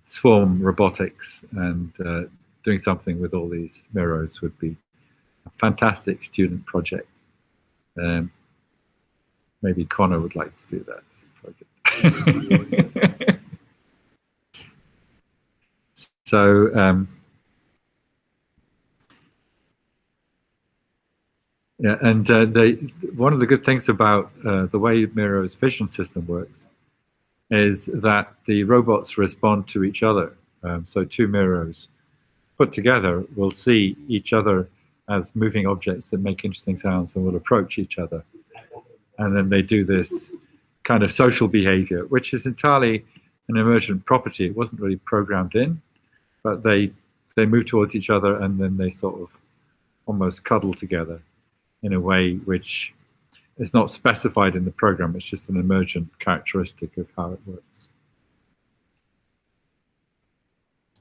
swarm robotics, and doing something with all these mirrors would be a fantastic student project. Maybe Connor would like to do that project. So yeah, and one of the good things about the way MiRo's vision system works is that the robots respond to each other. So two MiRos put together will see each other as moving objects that make interesting sounds and will approach each other. And then they do this kind of social behavior, which is entirely an emergent property. It wasn't really programmed in, but they move towards each other, and then they sort of almost cuddle together in a way which is not specified in the program. It's just an emergent characteristic of how it works.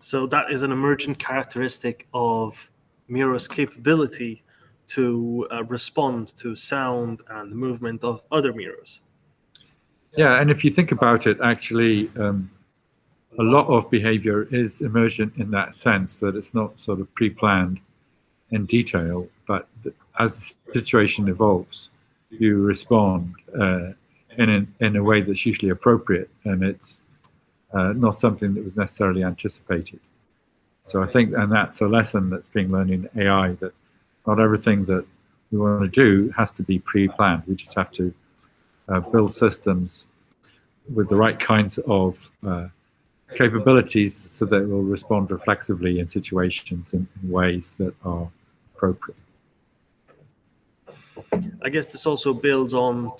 So that is an emergent characteristic of MiRo's capability to respond to sound and the movement of other MiRos. Yeah, and if you think about it, actually, a lot of behavior is emergent in that sense, that it's not sort of pre-planned in detail, but as the situation evolves, you respond in a way that's usually appropriate, and it's not something that was necessarily anticipated. So I think, and that's a lesson that's being learned in AI, that not everything that we want to do has to be pre-planned. We just have to build systems with the right kinds of capabilities so that it will respond reflexively in situations in ways that are appropriate. I guess this also builds on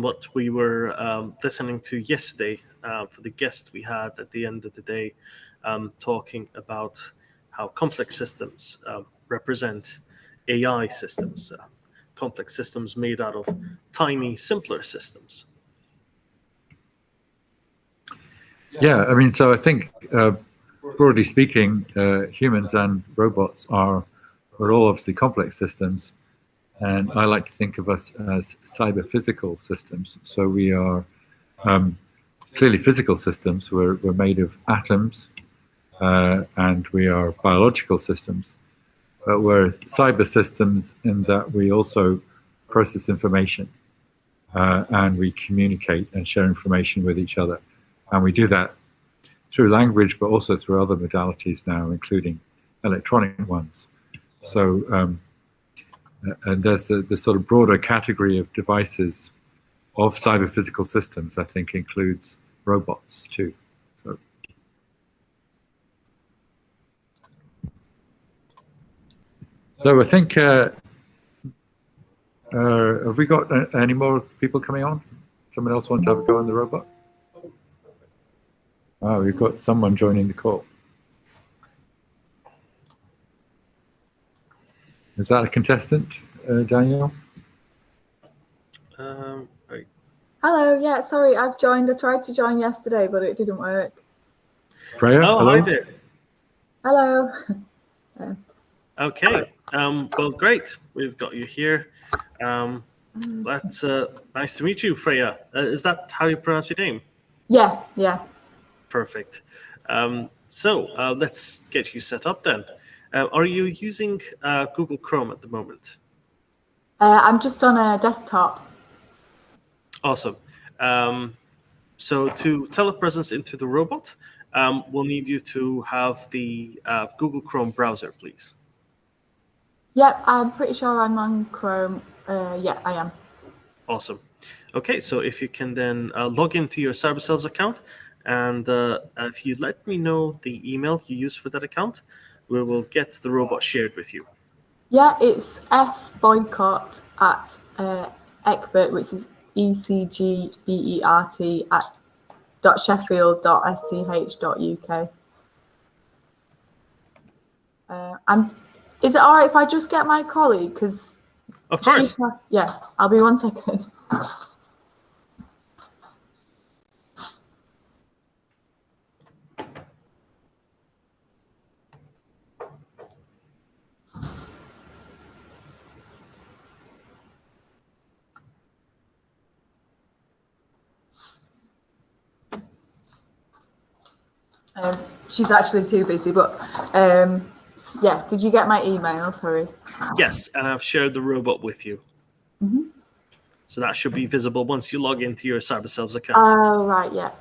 what we were listening to yesterday for the guest we had at the end of the day, talking about how complex systems represent AI systems, complex systems made out of tiny, simpler systems. Yeah, I mean, so I think, broadly speaking, humans and robots are all obviously complex systems, and I like to think of us as cyber-physical systems. So we are clearly physical systems. We're made of atoms, and we are biological systems. But we're cyber systems in that we also process information, and we communicate and share information with each other. And we do that through language, but also through other modalities now, including electronic ones. So, and there's this sort of broader category of devices of cyber-physical systems, I think includes robots too. So I think, have we got any more people coming on? Someone else want to have a go on the robot? Oh, we've got someone joining the call. Is that a contestant, Daniel? Right. Hello, yeah, sorry, I've joined. I tried to join yesterday, but it didn't work. Freya, oh, hello? Hi there. Hello. Okay, well, great. We've got you here. That's nice to meet you, Freya. Is that how you pronounce your name? Yeah, yeah. Perfect. So let's get you set up then. Are you using Google Chrome at the moment? I'm just on a desktop. Awesome. So to telepresence into the robot, we'll need you to have the Google Chrome browser, please. Yep, I'm pretty sure I'm on Chrome. Yeah, I am. Awesome. Okay, so if you can then log into your Cyberselves account, and if you let me know the email you use for that account, we will get the robot shared with you. Yeah, it's fboycott at Egbert, which is ECGBERT at .sheffield.sch.uk. And is it all right if I just get my colleague? Because Of course. Yeah, I'll be 1 second. She's actually too busy, but yeah. Did you get my email? Sorry. Yes, and I've shared the robot with you. So that should be visible once you log into your Cyberselves account. Oh, right, yeah.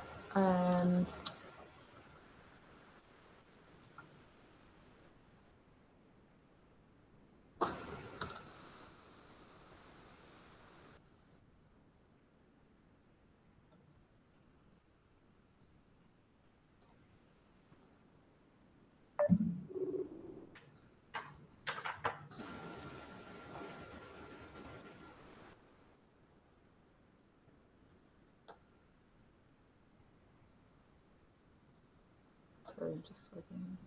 Sorry, I'm just looking.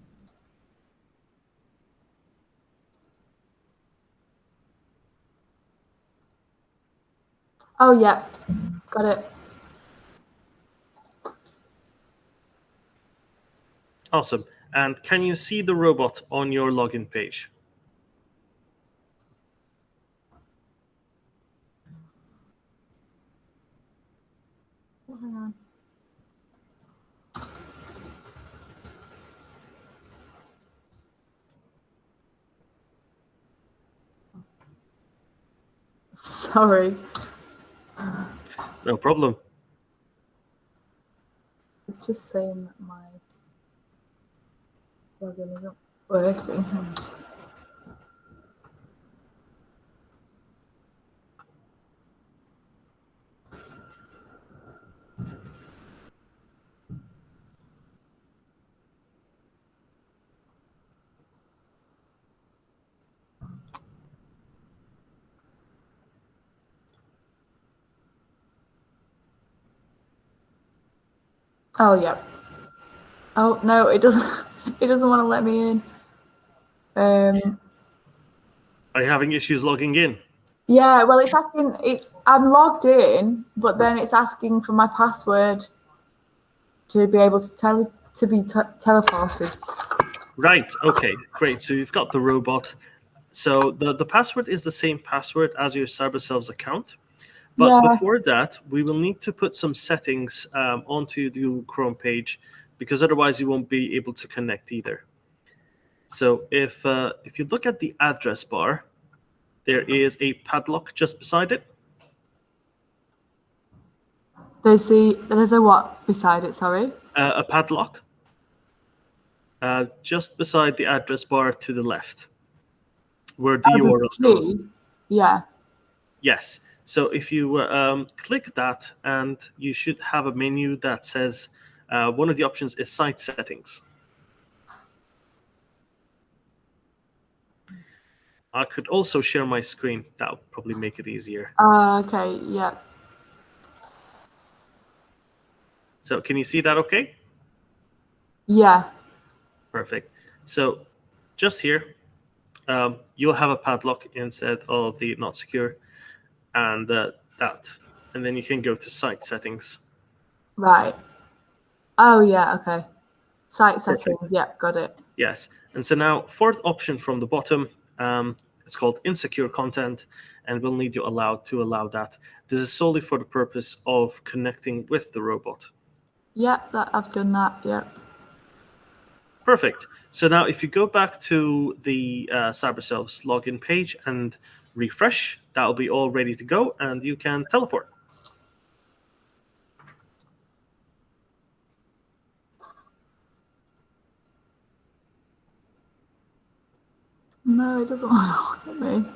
Oh, yeah. Got it. Awesome. And can you see the robot on your login page? Oh, hang on. Sorry. No problem. It's just saying that my login isn't working. Oh, yeah. Oh, no, it doesn't. It doesn't want to let me in. Are you having issues logging in? Yeah, well, it's asking. I'm logged in, but then it's asking for my password to be able to be teleported. Right. Okay. Great. So you've got the robot. So the password is the same password as your Cyberselves account. But Yeah. before that, we will need to put some settings onto the Chrome page, because otherwise you won't be able to connect either. So if you look at the address bar, there is a padlock just beside it. There's a what beside it? Sorry. A padlock just beside the address bar to the left, where the URL goes. Yeah. Yes. So if you click that, and you should have a menu that says one of the options is site settings. I could also share my screen. That would probably make it easier. Okay. Yeah. So can you see that okay? Yeah. Perfect. So just here, you'll have a padlock instead of the not secure, and that. And then you can go to site settings. Right. Oh, yeah. Okay. Site Perfect. settings. Yeah, got it. Yes. And so now, fourth option from the bottom, it's called insecure content, and we'll need you to allow that. This is solely for the purpose of connecting with the robot. Yeah, I've done that. Yeah. Perfect. So now if you go back to the Cyberselves login page and refresh, that'll be all ready to go, and you can teleport. No, it doesn't want to look at me.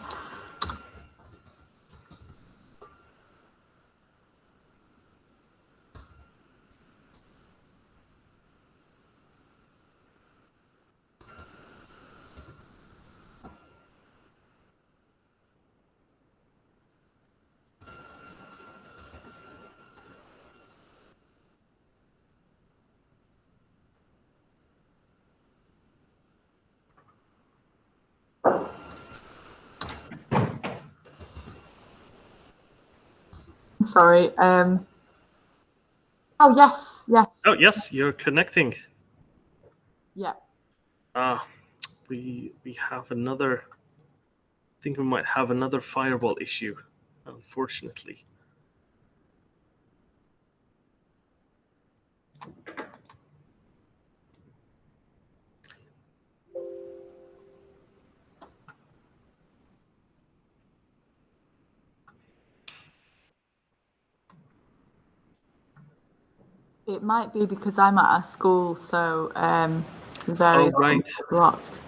Sorry. Oh yes, yes. Oh yes, you're connecting. Yeah. We have another. I think we might have another firewall issue, unfortunately. It might be because I'm at a school, so the various Oh, right. things are blocked.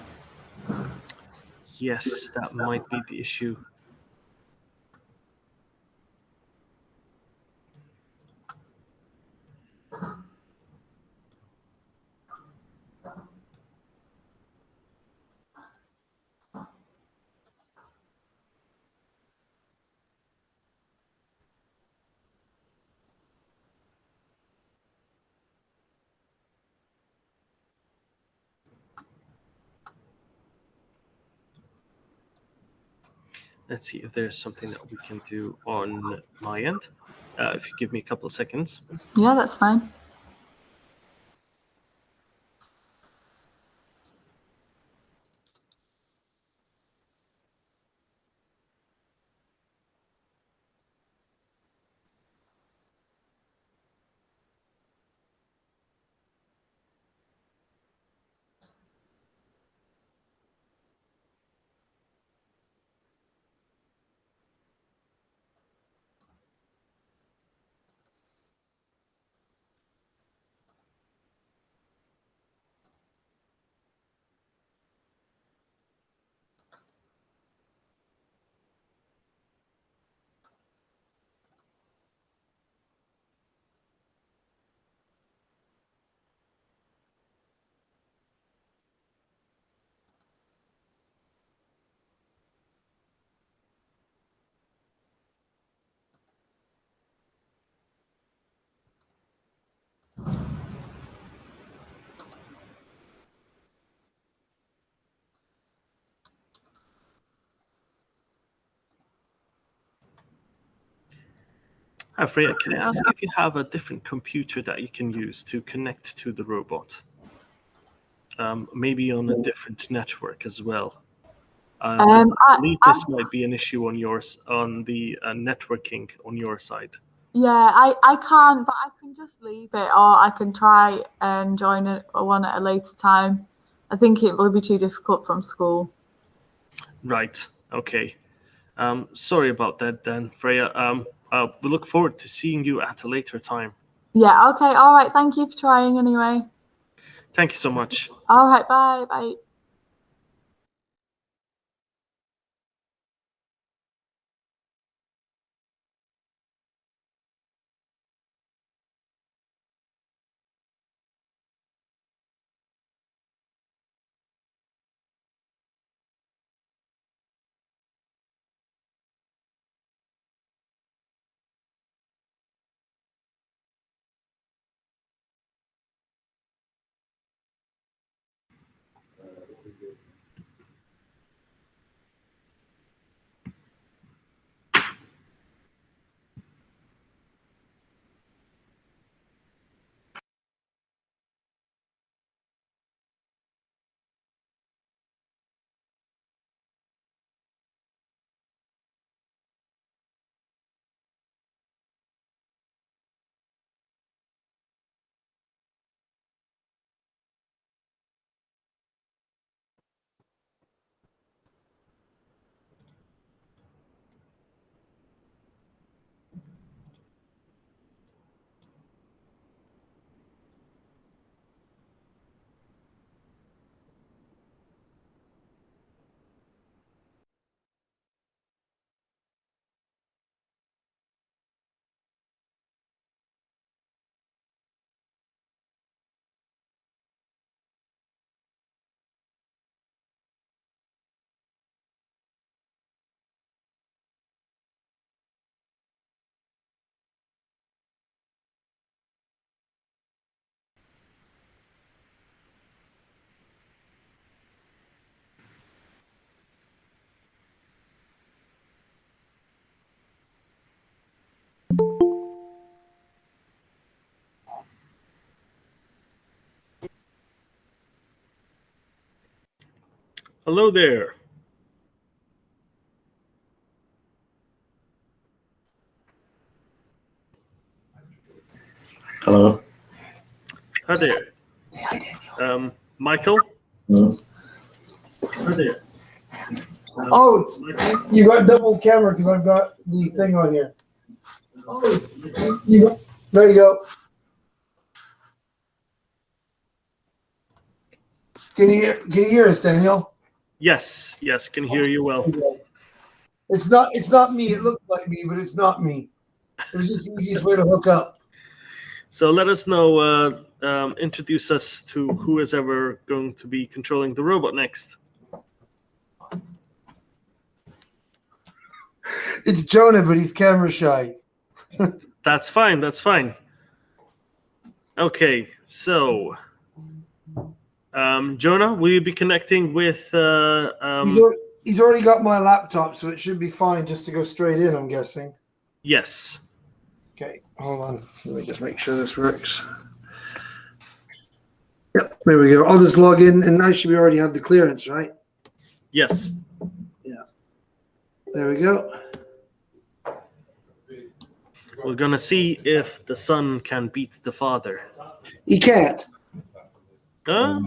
Yes, that might be the issue. Let's see if there's something that we can do on my end. If you give me a couple of seconds. Yeah, that's fine. Hi, Freya, can I ask if you have a different computer that you can use to connect to the robot? Maybe on a different network as well. I believe this might be an issue on yours, on the networking on your side. Yeah, I can't, but I can just leave it, or I can try and join one at a later time. I think it will be too difficult from school. Right. Okay. Sorry about that, then, Freya. We look forward to seeing you at a later time. Yeah. Okay. All right. Thank you for trying anyway. Thank you so much. All right. Bye. Bye. Hello there. Hello. Hi there. Michael? Hello. Hi there. Oh, you got double camera because I've got the thing on here. There you go. Can you hear us, Daniel? Yes, can hear you well. It's not me. It looks like me, but it's not me. It's just the easiest way to hook up. So let us know, introduce us to who is ever going to be controlling the robot next. It's Jonah, but he's camera shy. That's fine. Okay, so Jonah, will you be connecting with? He's already got my laptop, so it should be fine just to go straight in, I'm guessing. Yes. Okay, hold on. Let me just make sure this works. Yep, there we go. I'll just log in, and now should we already have the clearance, right? Yes. Yeah. There we go. We're gonna see if the son can beat the father. He can't. Huh?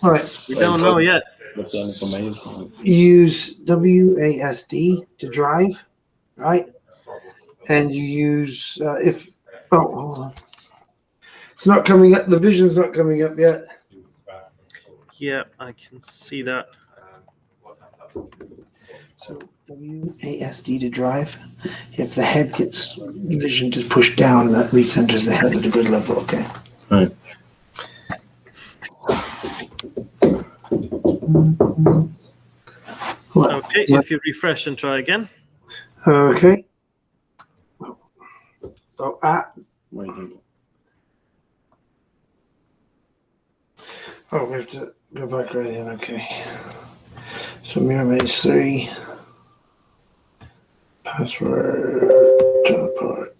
Right. We don't know yet. Use WASD to drive, right? And you use hold on. It's not coming up. The vision's not coming up yet. Yeah, I can see that. So WASD to drive. If the head gets vision just pushed down, that recenters the head at a good level. Okay. All right. Okay, if you refresh and try again. Okay. So Wait. Oh, we have to go back right in. Okay. So MiRo Maze 3. Password. Teleport.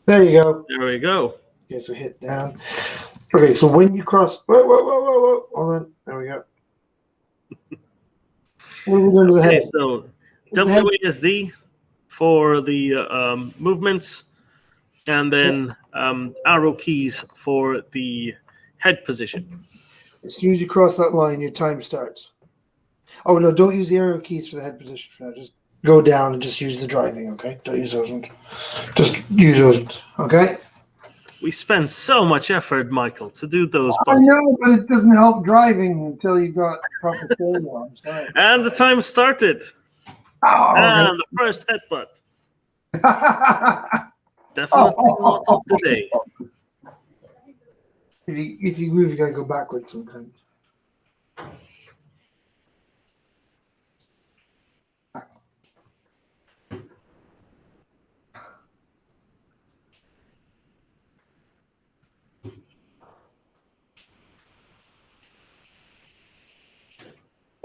There you go. There we go. Okay, so hit down. Okay, so when you cross. Whoa. Hold on. There we go. What are we going to the Okay, head? so WASD for the movements, and then arrow keys for the head position. As soon as you cross that line, your time starts. Oh, no, don't use the arrow keys for the head position for now. Just go down and just use the driving, okay? Don't use those ones. Just use those ones, okay? We spend so much effort, Michael, to do those I buttons. know, but it doesn't help driving until you've got proper control on. Sorry. And the time started. Oh, And the first headbutt. Definitely not of the day. If you move, you gotta go backwards sometimes.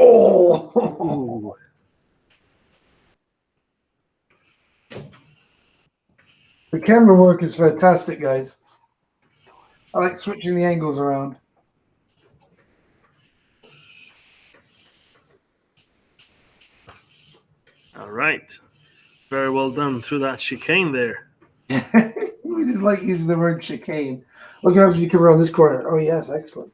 Oh! The camera work is fantastic, guys. I like switching the angles around. All right. Very well done through that chicane there. We just like using the word chicane. Look how you come around this corner. Oh, yes, excellent.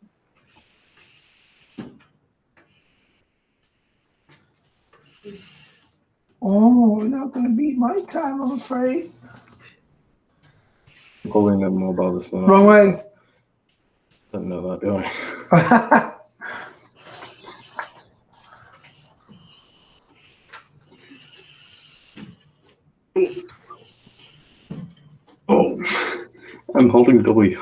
Oh, we're not going to beat my time, I'm afraid. Holding that mobile this time. Wrong way. Didn't know that, do I? Oh, I'm holding W.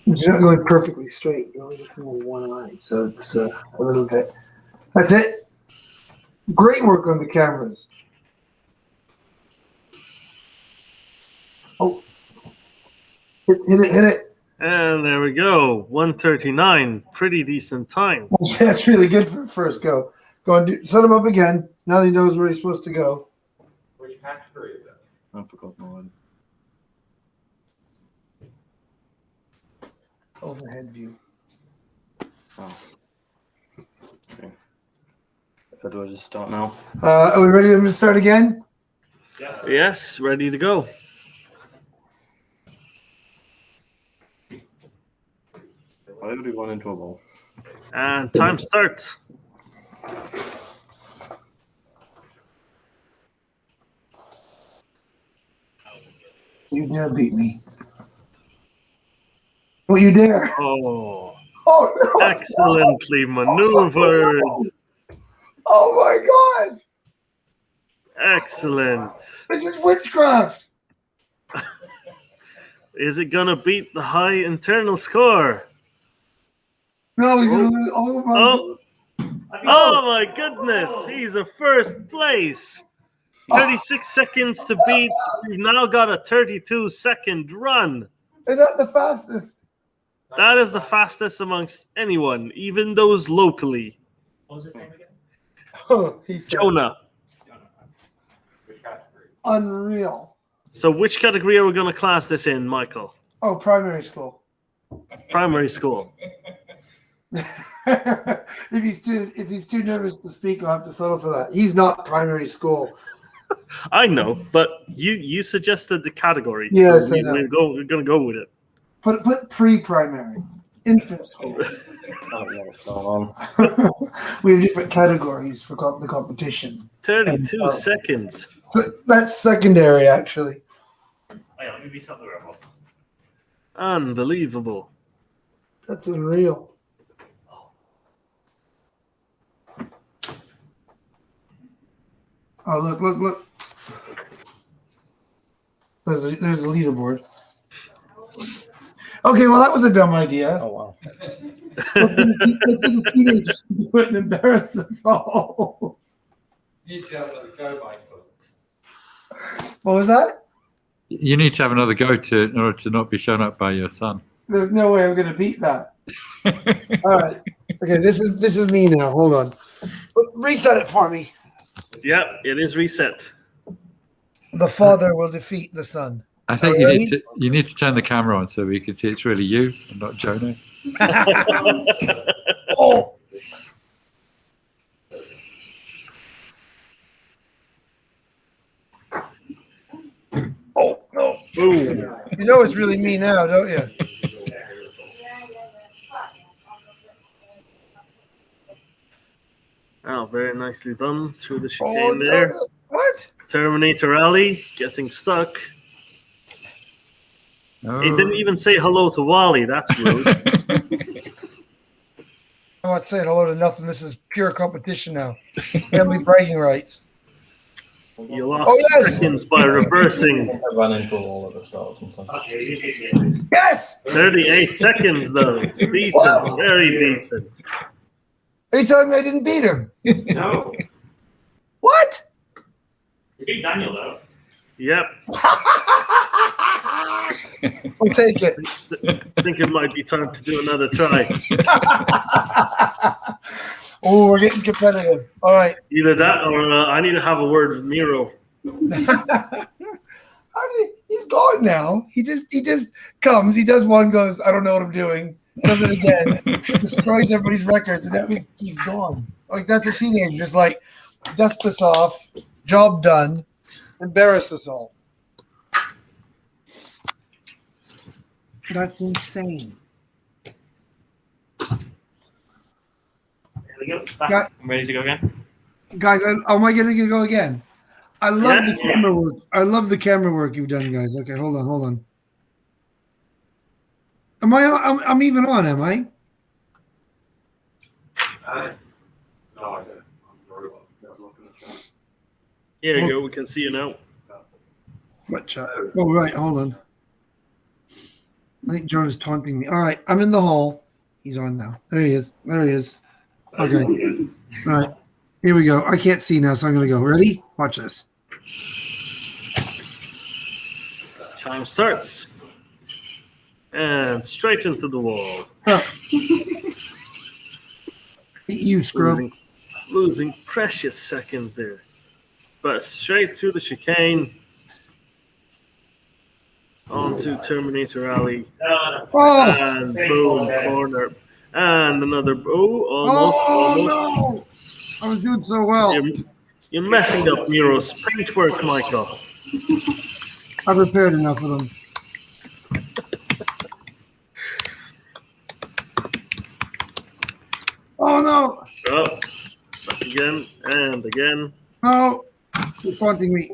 You're not going perfectly straight. You're only looking with one eye, so it's a little bit. That's it. Great work on the cameras. Oh, hit it. And there we go. 1:39. Pretty decent time. That's really good for a first go. Go on, set him up again. Now that he knows where he's supposed to go. Which category is that? I forgot my one. Overhead view. Oh. Okay. So do I just start now? Are we ready to start again? Yes, ready to go. Why would we run into a wall? And time starts. You dare beat me. Oh, you dare. Oh, Oh, no. excellently maneuvered. Oh, my God. Excellent. This is witchcraft. Is it going to beat the high internal score? No, he's going to lose. Oh, my God. Oh my goodness, he's a first place. 36 seconds to beat. We've now got a 32-second run. Is that the fastest? That is the fastest amongst anyone, even those locally. What was his name again? Oh, he said, Jonah. unreal. So which category are we going to class this in, Michael? Oh, primary school. Primary school. if he's too nervous to speak, I'll have to settle for that. He's not primary school. I know, but you suggested the category. Yes, so I know. we're going to go with it. Put pre-primary, infant school. I don't know what's going on. We have different categories for the competition. 32 seconds. So that's secondary, actually. Oh, yeah, let me reset the robot. Unbelievable. That's unreal. Oh, look. There's a leaderboard. Okay, well, that was a dumb idea. Oh, wow. Let's get the teenagers to do it and embarrass us all. You need to have another go, Michael. What was that? You need to have another go in order to not be shown up by your son. There's no way I'm going to beat that. All right. Okay, this is me now. Hold on. Reset it for me. Yep, it is reset. The father will defeat the son. I think you need to turn the camera on so we can see it's really you and not Jonah. Oh. Oh, no. Ooh. You know it's really me now, don't you? Oh, very nicely done through the chicane no. there. What? Terminator Alley getting stuck. Oh. He didn't even say hello to Wally. That's rude. I'm not saying hello to nothing. This is pure competition now. Family bragging rights. You lost seconds by reversing. I ran into a wall at the start or something. Yes! 38 seconds, though. Decent. Wow. Very decent. Are you telling me I didn't beat him? No. What? You beat Daniel, though. Yep. We'll take it. I think it might be time to do another try. Oh, we're getting competitive. All right. Either that or I need to have a word with Miro. He's gone now. He just comes. He does one, goes, I don't know what I'm doing. Does it again. Destroys everybody's records, and that he's gone. Like, that's a teenager. Just like, dust us off. Job done. Embarrass us all. That's insane. Here we go. Back. I'm ready to go again. Guys, am I going to go again? I love the camera work. I love the camera work you've done, guys. Okay, hold on. Am I? I'm even on. Am I? No, I don't. Here you go. We can see you now. What chat? Oh, right. Hold on. I think Jonah's taunting me. All right. I'm in the hall. He's on now. There he is. Okay. All right. Here we go. I can't see now, so I'm going to go. Ready? Watch this. Time starts. And straight into the wall. Huh. You scrub. Losing precious seconds there. But straight through the chicane. Onto Terminator Alley. Oh. And boom, corner. And another. Oh, almost. Oh almost. no! I was doing so well. You're messing up Miro's paintwork, Michael. I've repaired enough of them. Oh no! Oh, stuck again and again. No! You're taunting me.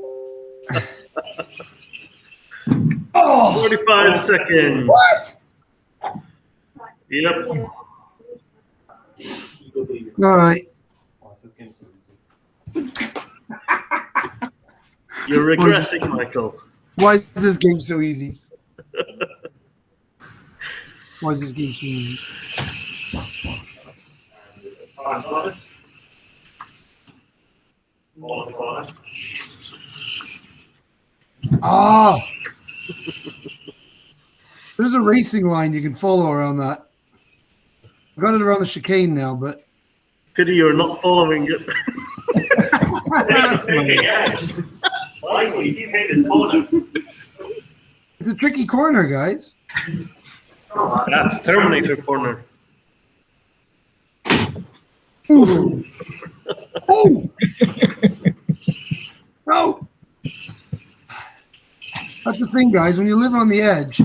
Oh! 45 seconds. What? Yep. All right. You're regressing, Michael. Why is this game so easy? Why is this game so easy? Ah! There's a racing line you can follow around that. I've got it around the chicane now, but... Pity you're not following it. Michael, you keep hitting this corner. It's a tricky corner, guys. That's Terminator corner. Ooh. Oh! No! That's the thing, guys. When you live on the edge...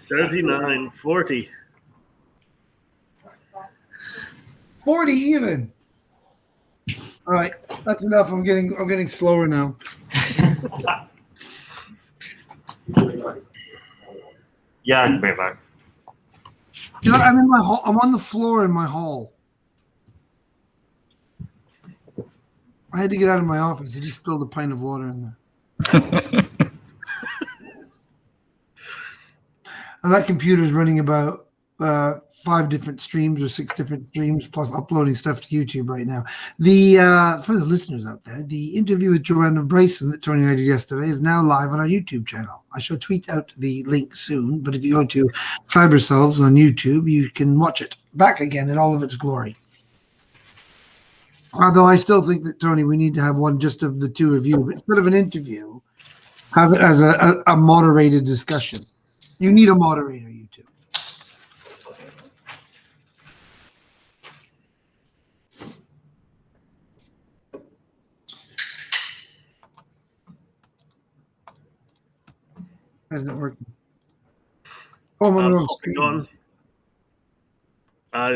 39, 40. 40 even. All right, that's enough. I'm getting slower now. Yeah, I can bring it back. You know, I'm in my hall. I'm on the floor in my hall. I had to get out of my office. I just spilled a pint of water in there. And that computer's running about 5 different streams or 6 different streams, plus uploading stuff to YouTube right now. The for the listeners out there, the interview with Joanna Bryson that Tony and I did yesterday is now live on our YouTube channel. I shall tweet out the link soon, but if you go to Cyberselves on YouTube, you can watch it back again in all of its glory. Although I still think that, Tony, we need to have one just of the two of you, but instead of an interview, have it as a moderated discussion. You need a moderator, you two. Why isn't it working? Oh, my God. I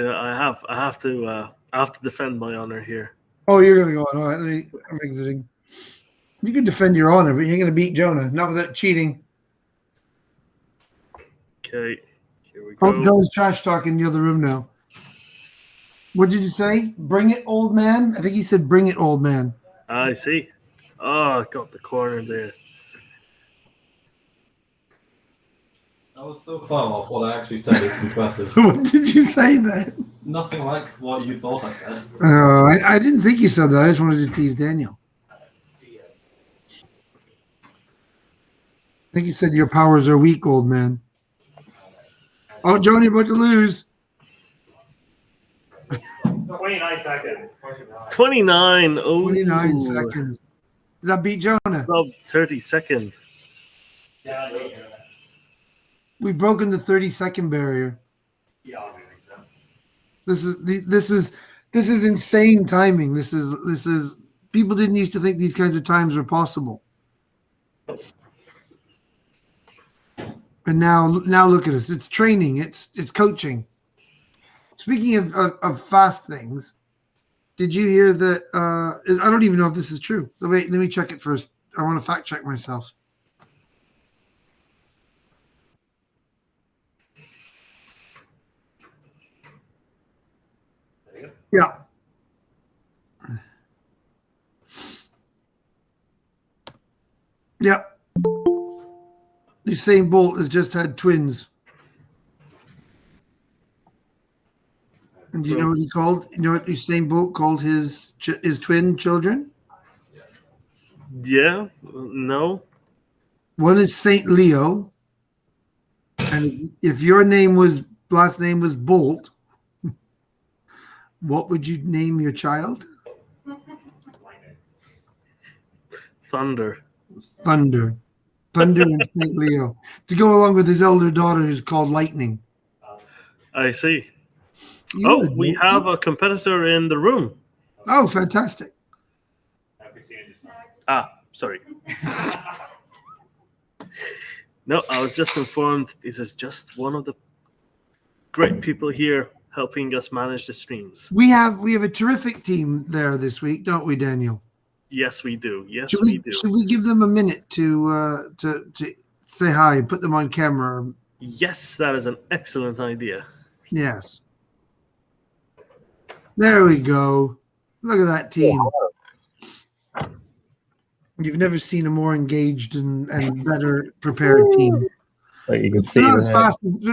have to defend my honor here. Oh, you're gonna go on. All right, I'm exiting. You can defend your honor, but you're gonna beat Jonah. Not without cheating. Okay, here we go. Oh, Jonah's trash talking in the other room now. What did you say? Bring it, old man? I think he said, bring it, old man. I see. Oh, I got the corner there. I was so far off what I actually said is impressive. What did you say then? Nothing like what you thought I said. I didn't think you said that. I just wanted to tease Daniel. I think you said your powers are weak, old man. Oh, Joni, about to lose. 29 seconds. 29. Oh, 29 seconds. Does that beat Jonah? Sub 30 seconds. Yeah, We've broken the 30-second barrier. yeah. This is insane timing. This is people didn't used to think these kinds of times were possible. And now look at us. It's training. It's coaching. Speaking of fast things, did you hear that? I don't even know if this is true. Wait, let me check it first. I want to fact check myself. Yeah. Yeah. Usain Bolt has just had twins. And do you know what he called? You know what Usain Bolt called his twin children? Yeah. No. One is Saint Leo. And if your last name was Bolt, what would you name your child? Thunder. Thunder and Saint Leo. To go along with his elder daughter who's called Lightning. I see. Oh, we have a competitor in the room. Oh, fantastic. Sorry. No, I was just informed this is just one of the great people here helping us manage the streams. We have a terrific team there this week, don't we, Daniel? Yes, we do. Yes, Should we do. Should we give them a minute to say hi and put them on camera? Yes, that is an excellent idea. Yes. There we go. Look at that team. You've never seen a more engaged and better prepared team. Like you can see, They're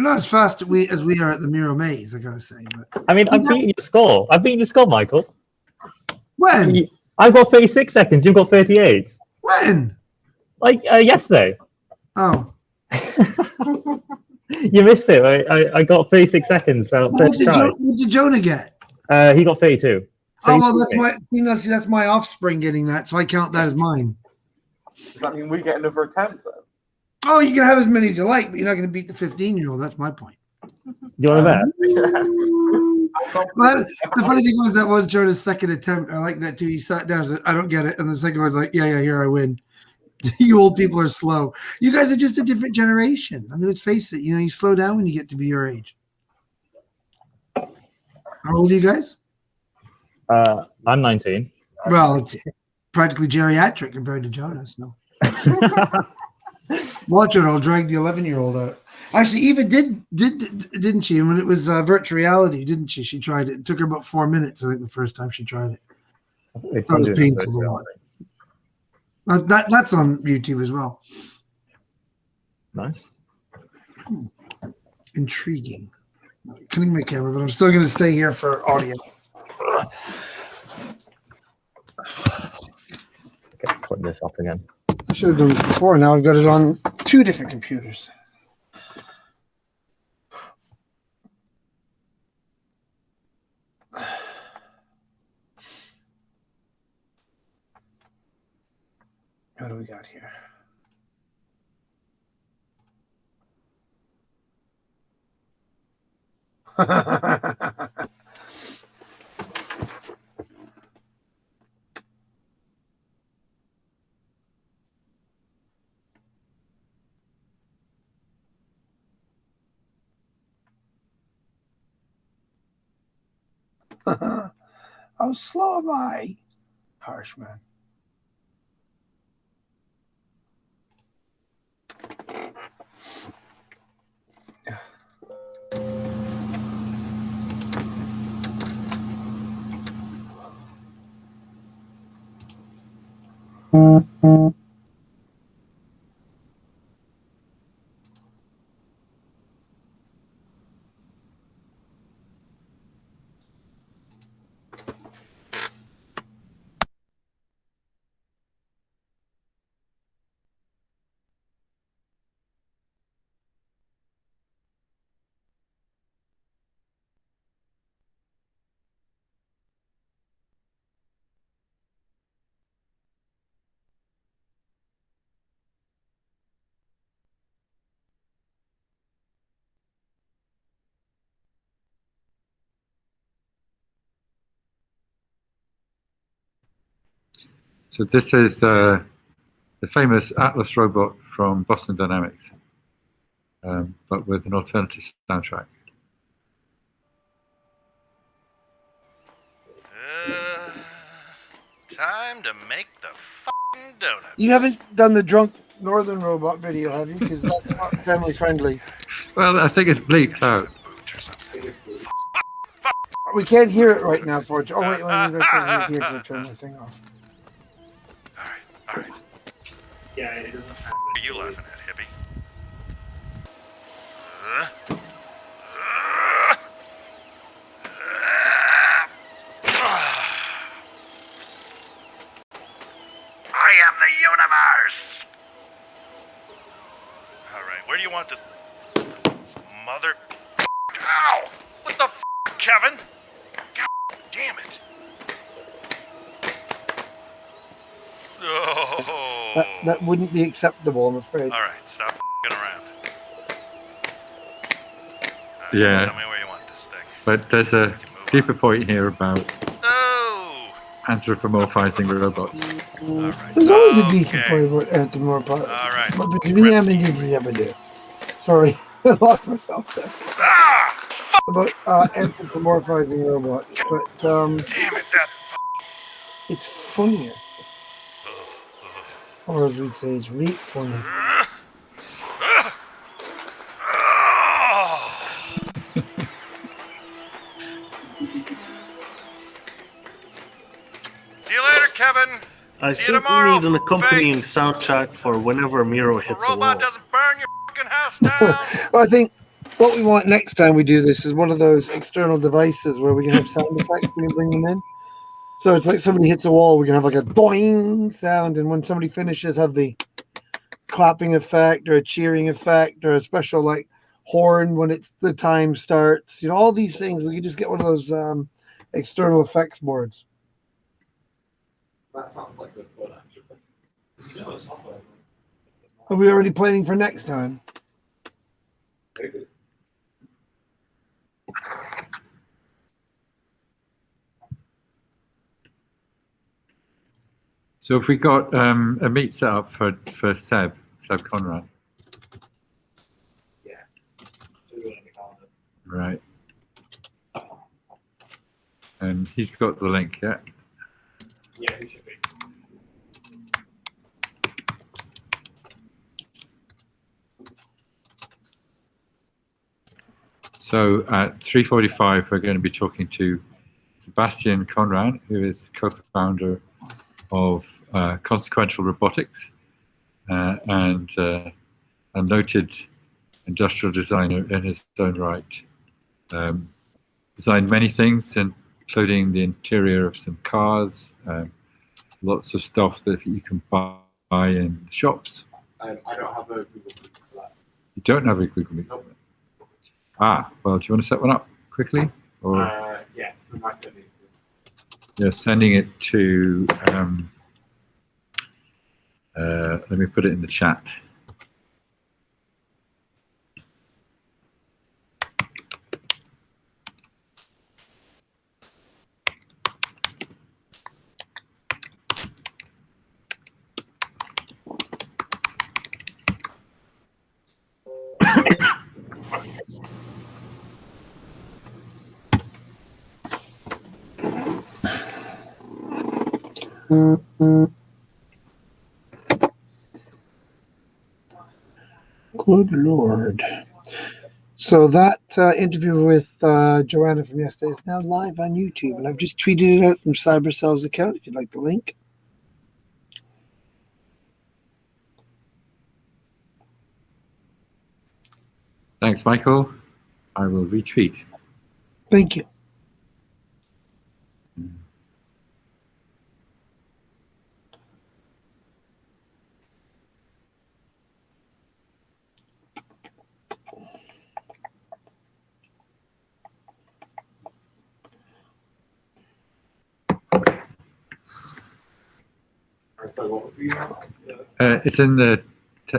not as fast as we are at the MiRo Maze, I gotta say. But I mean, I've beaten your score. I've beaten your score, Michael. When? I've got 36 seconds. You've got 38. When? Like yesterday. Oh. You missed it. I got 36 seconds. What did Jonah get? He got 32. Oh well, that's my offspring getting that, so I count that as mine. Does that mean we get another attempt then? Oh, you can have as many as you like, but you're not going to beat the 15-year-old. That's my point. Do you want to bet? Well, the funny thing was that was Jonah's second attempt. I like that too. He sat down and said, "I don't get it," and the second one's like, "Yeah, here I win." You old people are slow. You guys are just a different generation. I mean, let's face it. You slow down when you get to be your age. How old are you guys? I'm 19. Well, it's practically geriatric compared to Jonas. No. Watch it. I'll drag the 11-year-old out. Actually, Eva didn't she? When it was virtual reality, didn't she? She tried it. It took her about 4 minutes, I think, the first time she tried it. That was painful to watch. That's on YouTube as well. Nice. Intriguing. Cutting my camera, but I'm still going to stay here for audio. Okay, putting this up again. I should have done this before. Now I've got it on 2 different computers. What do we got here? How slow am I? Harsh, man. So this is the famous Atlas robot from Boston Dynamics, but with an alternative soundtrack. Time to make the f***ing donut. You haven't done the drunk northern robot video, have you? Because that's not family friendly. Well, I think it's bleeped out. We can't hear it right now, fortunately. Oh, wait, let me go here to turn the thing off. All right. Yeah, it doesn't have to. What are you laughing at, hippie? I am the universe! Alright, where do you want this? Mother... Ow! What the f***, Kevin? God damn it. Oh. That wouldn't be acceptable, I'm afraid. Alright, stop f***ing around. Yeah. Tell me where you want this thing. But there's a deeper point here about anthropomorphizing robots. There's always a deeper point about anthropomorphizing. All right. Sorry, I lost myself there. About anthropomorphizing robots, but Damn it, that. it's funnier. Or as we'd say, it's really funny. See you later, Kevin. I See you think tomorrow, we need an accompanying face. soundtrack for whenever MiRo hits a wall. Robot doesn't burn your fucking house down. Well, I think what we want next time we do this is one of those external devices where we can have sound effects when we bring them in. So it's like somebody hits a wall, we can have like a doing sound, and when somebody finishes, have the clapping effect or a cheering effect or a special like horn when it's the time starts. You know, all these things. We could just get one of those external effects boards. That sounds like good fun, actually. Are we already planning for next time? So if we got a meet set up for Seb Conrad. Yeah. Right. And he's got the link, yeah? Yeah, he should be. So at 3:45, we're going to be talking to Sebastian Conrad, who is co-founder of Consequential Robotics and a noted industrial designer in his own right. Designed many things, including the interior of some cars, lots of stuff that you can buy in shops. I don't have a Google Meet for that. You don't have a Google Meet? Nope. Ah, well, do you want to set one up quickly? Or Yes, we might send it. you're sending it to, let me put it in the chat. Good Lord. So that interview with Joanna from yesterday is now live on YouTube, and I've just tweeted it out from Cyberselves account if you'd like the link. Thanks, Michael. I will retweet. Thank you. So what was the email? It's in the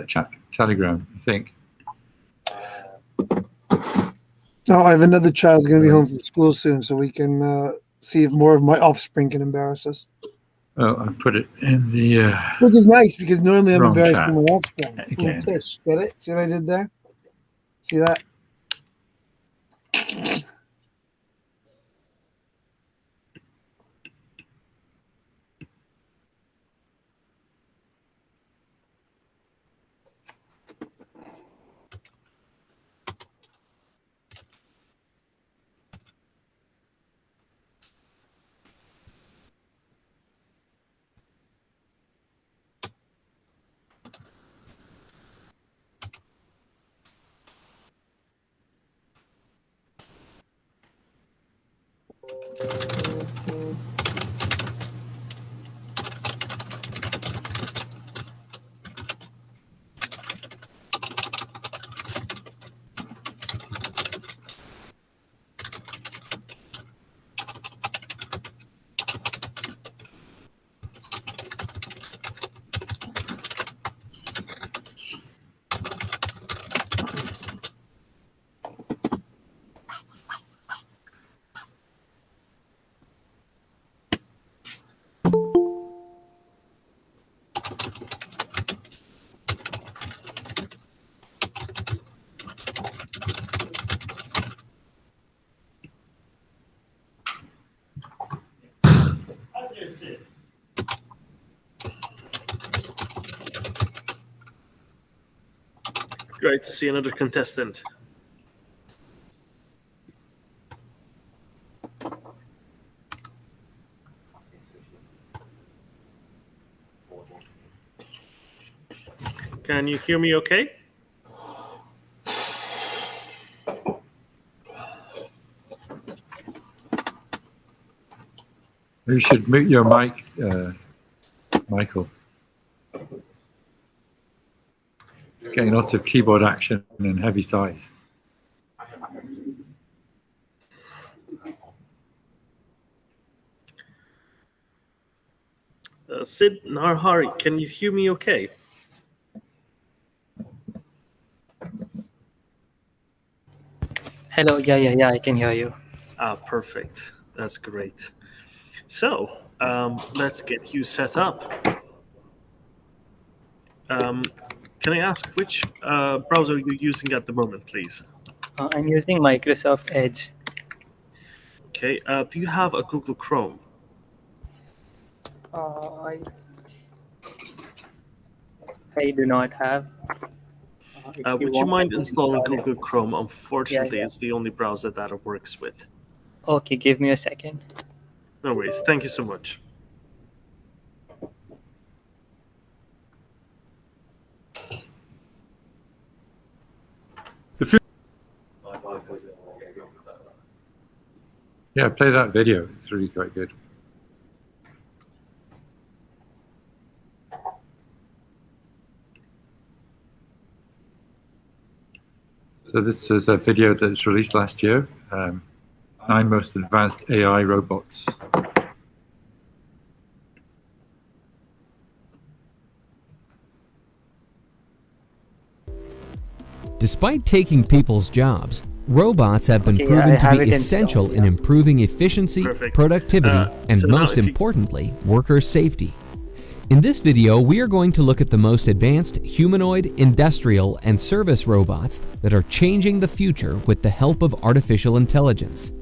chat, Telegram, I think. Oh, I have another child going to be home from school soon, so we can see if more of my offspring can embarrass us. Oh, I put it in the... Which is nice, because normally I'm wrong embarrassing chat. my offspring. Again. Ooh, Tish, get it? See what I did there? See that? Great to see another contestant. Can you hear me okay? You should mute your mic, Michael. Getting lots of keyboard action and heavy sighs. Sid Narhari, can you hear me okay? Hello, yeah, I can hear you. Perfect. That's great. So, let's get you set up. Can I ask which browser you're using at the moment, please? I'm using Microsoft Edge. Okay. Do you have a Google Chrome? I do not have. Would you mind installing Google Chrome? Unfortunately, Yeah. it's the only browser that it works with. Okay, give me a second. No worries. Thank you so much. Yeah, play that video. It's really quite good. So this is a video that's released last year. 9 most advanced AI robots. Despite taking people's jobs, robots have been proven to be essential in improving efficiency, productivity, and most importantly, worker safety. In this video, we are going to look at the most advanced humanoid, industrial, and service robots that are changing the future with the help of artificial intelligence.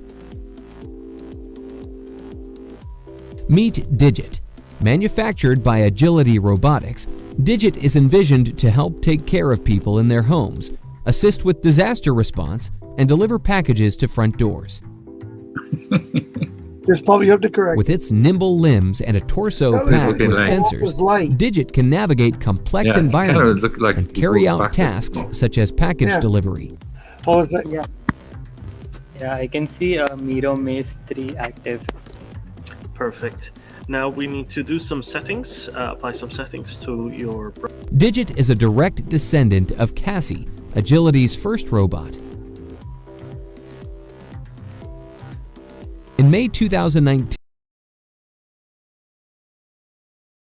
Meet Digit. Manufactured by Agility Robotics, Digit is envisioned to help take care of people in their homes, assist with disaster response, and deliver packages to front doors. Just probably have to correct. With its nimble limbs and a torso packed with sensors, Digit can navigate complex environments and carry out tasks such as package delivery. Yeah, I can see MiRo Maze 3 active. Perfect. Now we need to do some settings, apply some settings to your... Digit is a direct descendant of Cassie, Agility's first robot. In May 2019,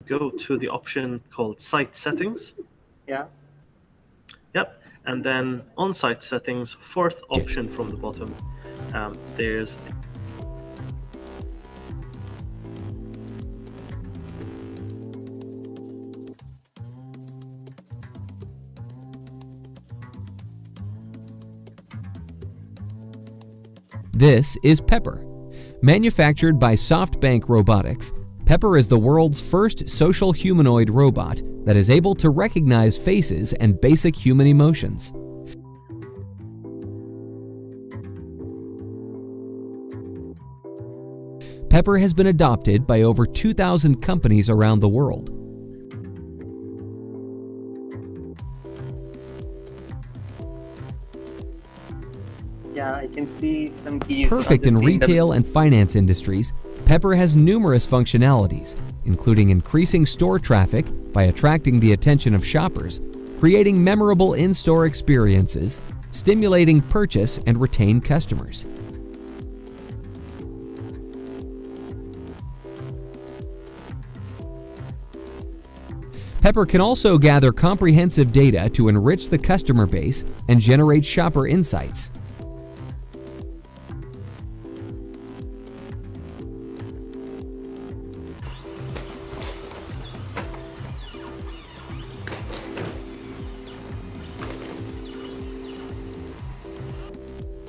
go to the option called Site Settings. Yeah. Yep. And then on Site Settings, fourth option from the bottom, there's... This is Pepper. Manufactured by SoftBank Robotics, Pepper is the world's first social humanoid robot that is able to recognize faces and basic human emotions. Pepper has been adopted by over 2,000 companies around the world. Yeah, I can see some keys. Perfect in retail and finance industries, Pepper has numerous functionalities, including increasing store traffic by attracting the attention of shoppers, creating memorable in-store experiences, stimulating purchase and retain customers. Pepper can also gather comprehensive data to enrich the customer base and generate shopper insights.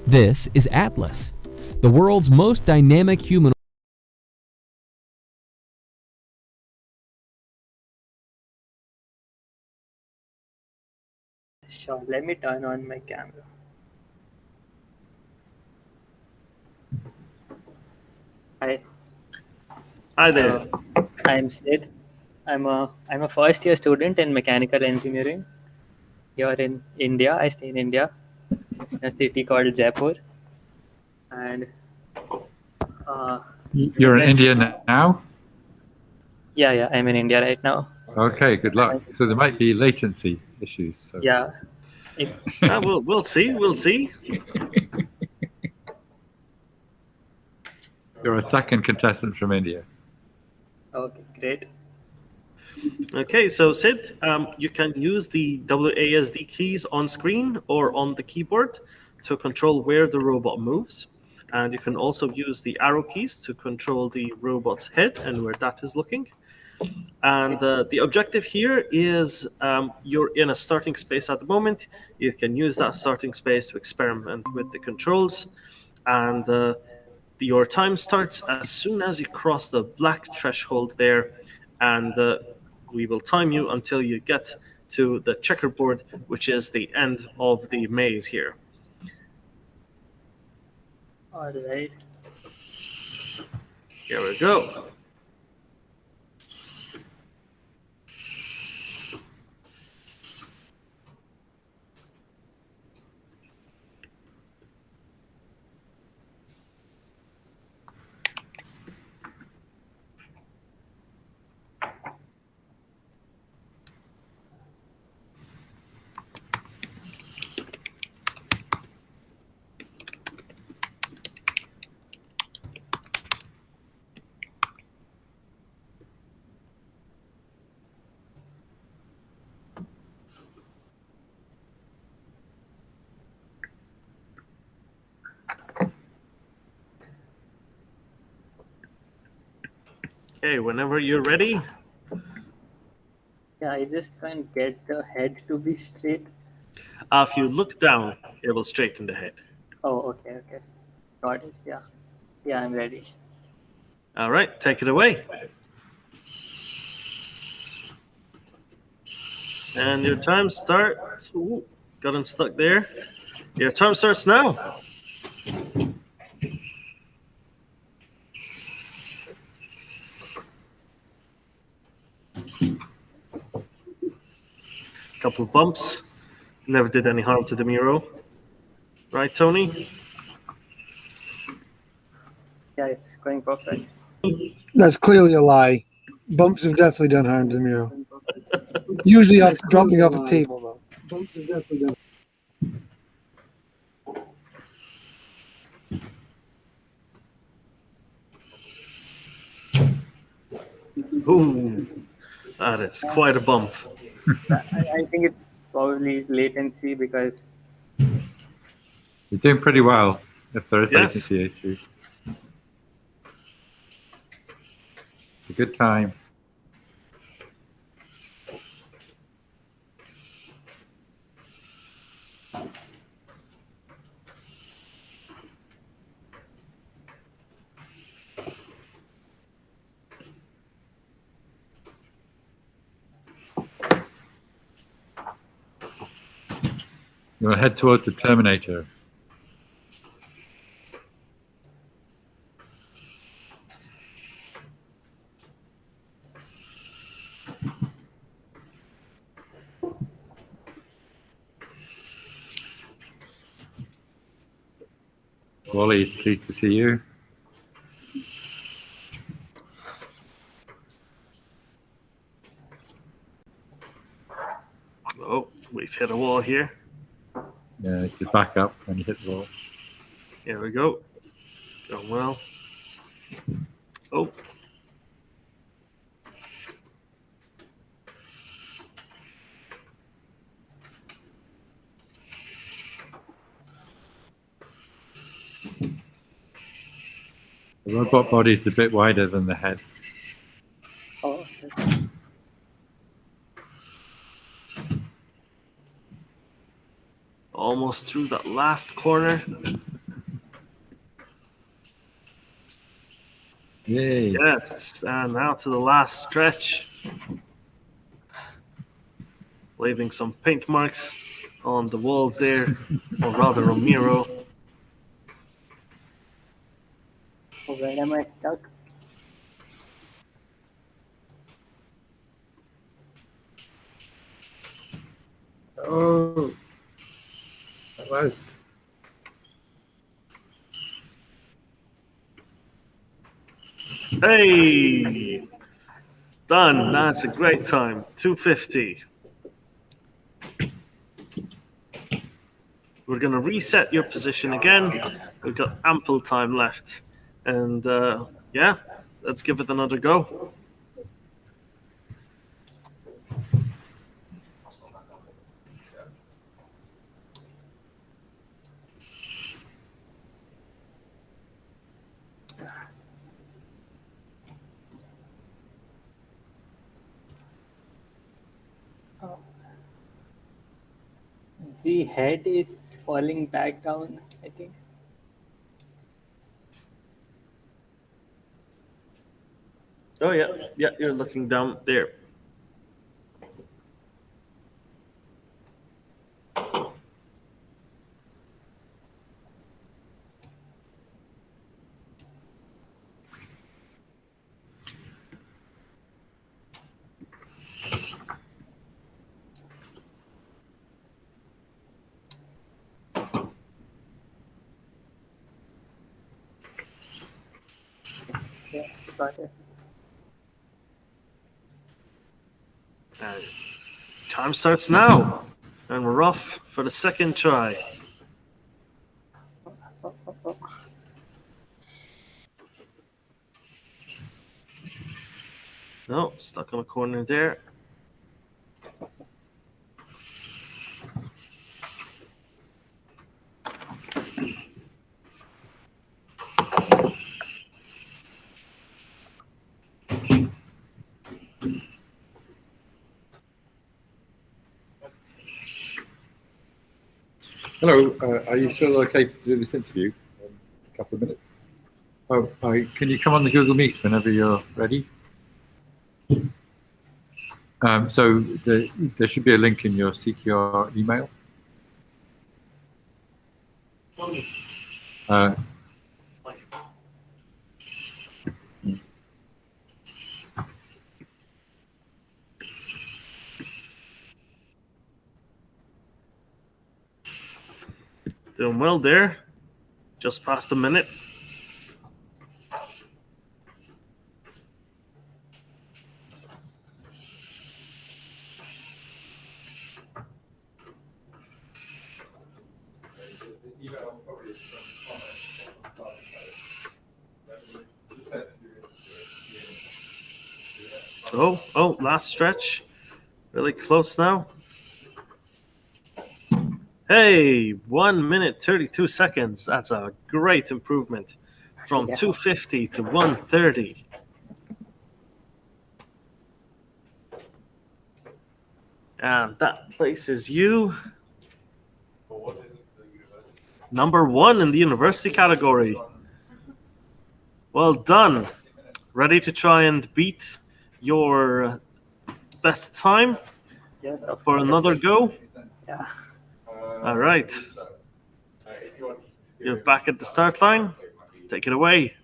This is Atlas, the world's most dynamic humanoid. Sure, let me turn on my camera. Hi. Hi there. I'm Sid. I'm a first year student in mechanical engineering here in India. I stay in India, in a city called Jaipur. And You're in yes, India now? yeah, I'm in India right now. Okay, good luck. So there might be latency issues. So. Yeah, it's. We'll see. We'll see. You're a second contestant from India. Okay, great. Okay, so Sid, you can use the WASD keys on screen or on the keyboard to control where the robot moves. And you can also use the arrow keys to control the robot's head and where that is looking. And the objective here is you're in a starting space at the moment. You can use that starting space to experiment with the controls. And your time starts as soon as you cross the black threshold there. And we will time you until you get to the checkerboard, which is the end of the maze here. All right. Here we go. Okay, whenever you're ready. Yeah, I just can't get the head to be straight. If you look down, it will straighten the head. Oh, okay. Got it. Yeah, I'm ready. All right, take it away. And your time starts. Ooh, got unstuck there. Your time starts now. Couple of bumps. Never did any harm to the MiRo. Right, Tony? Yeah, it's going perfect. That's clearly a lie. Bumps have definitely done harm to the MiRo. Usually off dropping off a table, though. Bumps have definitely done. Ooh, that is quite a bump. I think it's probably latency because. You're doing pretty well if there is latency issue. It's a good time. You want to head towards the Terminator. Wally is pleased to see you. Oh, we've hit a wall here. Yeah, just back up when you hit the wall. Here we go. Going well. Oh. The robot body is a bit wider than the head. Oh. Almost through that last corner. Yay. Yes, and now to the last stretch. Leaving some paint marks on the walls there, or rather on Miro. Oh, where am I stuck? Oh, at last. Hey! Done. That's a great time. 250. We're going to reset your position again. We've got ample time left. And yeah, let's give it another go. The head is falling back down, I think. Oh, yeah. Yeah, you're looking down there. Yeah, got it. Time starts now. And we're off for the second try. No, stuck on a corner there. Hello, are you still okay to do this interview in a couple of minutes? Oh, can you come on the Google Meet whenever you're ready? So there should be a link in your CQR email. Doing well there. Just past a minute. Oh, last stretch. Really close now. Hey, 1 minute 32 seconds. That's a great improvement from 250 to 130. And that places you number 1 in the university category. Well done. Ready to try and beat your best time? Yes, of for course. another go? Yeah. All right. You're back at the start line. Take it away.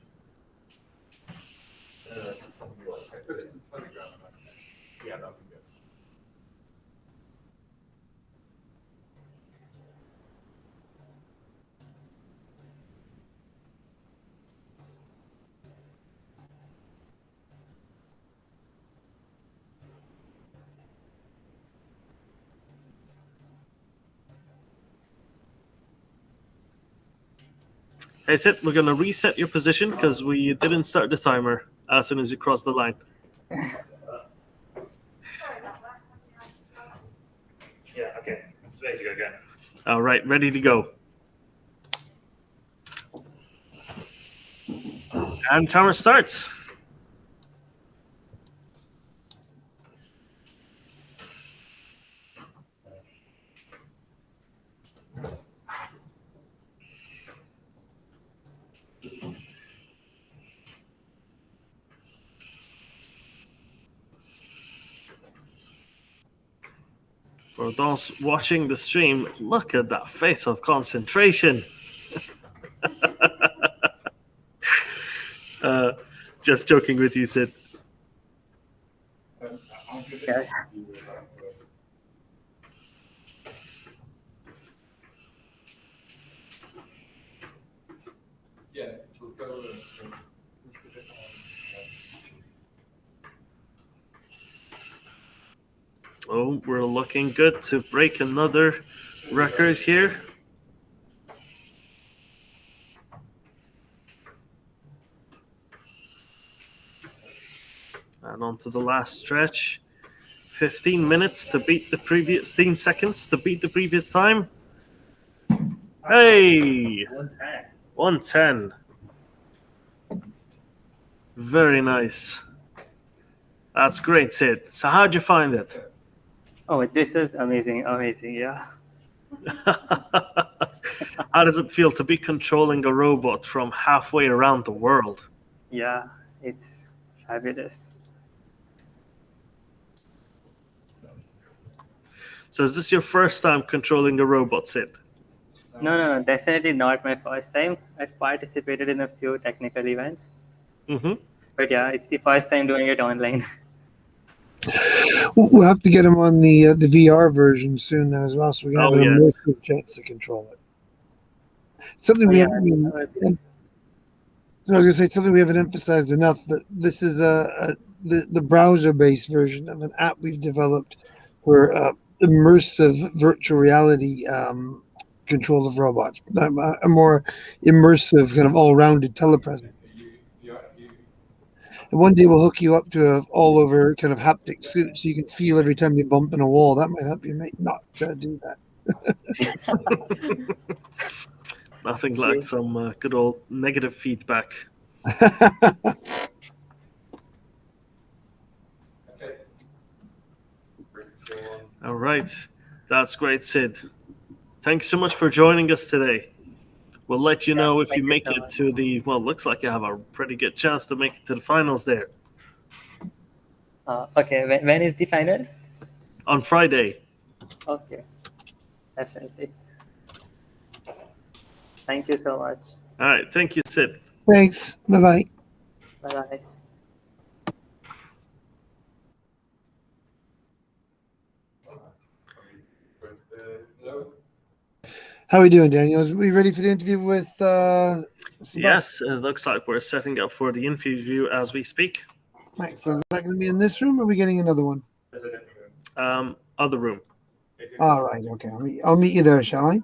Hey, Sid, we're going to reset your position because we didn't start the timer as soon as you cross the line. Yeah, okay. So ready to go again. All right, ready to go. And timer starts. For those watching the stream, look at that face of concentration. Just joking with you, Sid. Yeah. Oh, we're looking good to break another record here. And on to the last stretch. 15 minutes to beat the previous 15 seconds to beat the previous time. Hey! 110. Very nice. That's great, Sid. So how'd you find it? Oh, this is amazing, amazing, yeah. How does it feel to be controlling a robot from halfway around the world? Yeah, it's fabulous. So is this your first time controlling a robot, Sid? No, definitely not my first time. I've participated in a few technical events. Mm-hmm. But yeah, it's the first time doing it online. We'll have to get him on the VR version soon then as well, so we can have an immersive chance to control it. Something we haven't. So I was gonna say something we haven't emphasized enough, that this is the browser-based version of an app we've developed for immersive virtual reality control of robots, a more immersive kind of all-rounded telepresence. And one day we'll hook you up to an all-over kind of haptic suit so you can feel every time you bump in a wall. That might help you not do that. Nothing like some good old negative feedback. All right. That's great, Sid. Thank you so much for joining us today. We'll let you know if you make it to the, well, looks like you have a pretty good chance to make it to the finals there. Okay, when is the final? On Friday. Okay, definitely. Thank you so much. All right. Thank you, Sid. Thanks. Bye-bye. Bye-bye. How are we doing, Daniel? Are we ready for the interview with Yes, it looks like we're setting up for the interview as we speak. Right, so is that going to be in this room, or are we getting another one? Other room. All right, okay. I'll meet you there, shall I?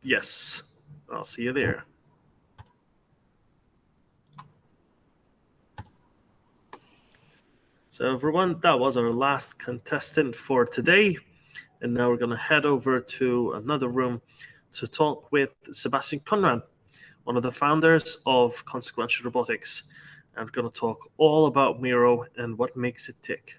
Yes. I'll see you there. So everyone, that was our last contestant for today. And now we're going to head over to another room to talk with Sebastian Conrad, one of the founders of Consequential Robotics. And we're going to talk all about MiRo and what makes it tick.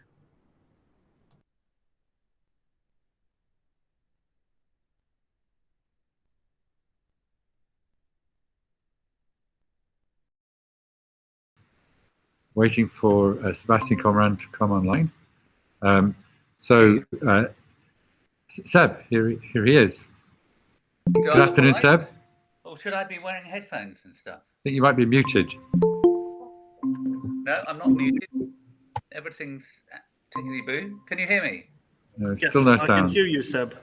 Waiting for Sebastian Conrad to come online. Seb, here he is. Good afternoon, Seb. Or should I be wearing headphones and stuff? I think you might be muted. No, I'm not muted. Everything's tickety-boo. Can you hear me? No, Yes, still no I can sound. hear you, Seb.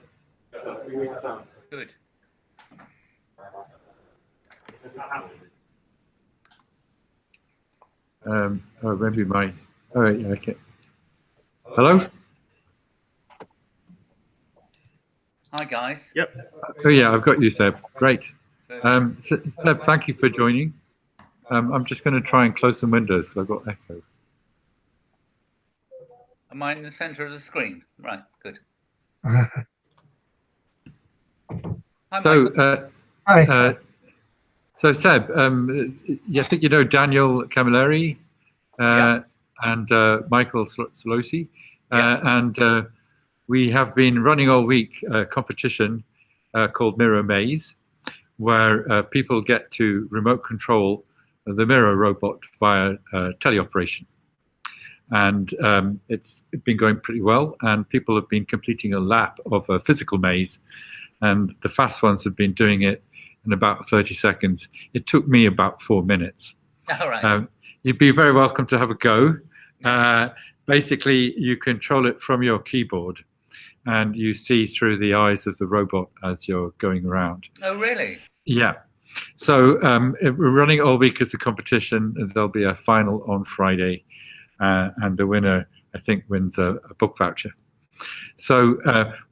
Good. Maybe my. Oh, yeah, okay. Hello? Hi, guys. Yep. Oh, yeah, I've got you, Seb. Great. Seb, thank you for joining. I'm just going to try and close some windows because I've got echo. Am I in the center of the screen? Right, good. So, Seb, I think you know Daniel Camilleri and Michael Solosi, and we have been running all week a competition called MiRo Maze, where people get to remote control the MiRo robot via teleoperation. and it's been going pretty well. And people have been completing a lap of a physical maze, and the fast ones have been doing it in about 30 seconds. It took me about 4 minutes. All right. You'd be very welcome to have a go. Basically, you control it from your keyboard, and you see through the eyes of the robot as you're going around. Oh, really? Yeah. So we're running all week as a competition, and there'll be a final on Friday, and the winner, I think, wins a book voucher. So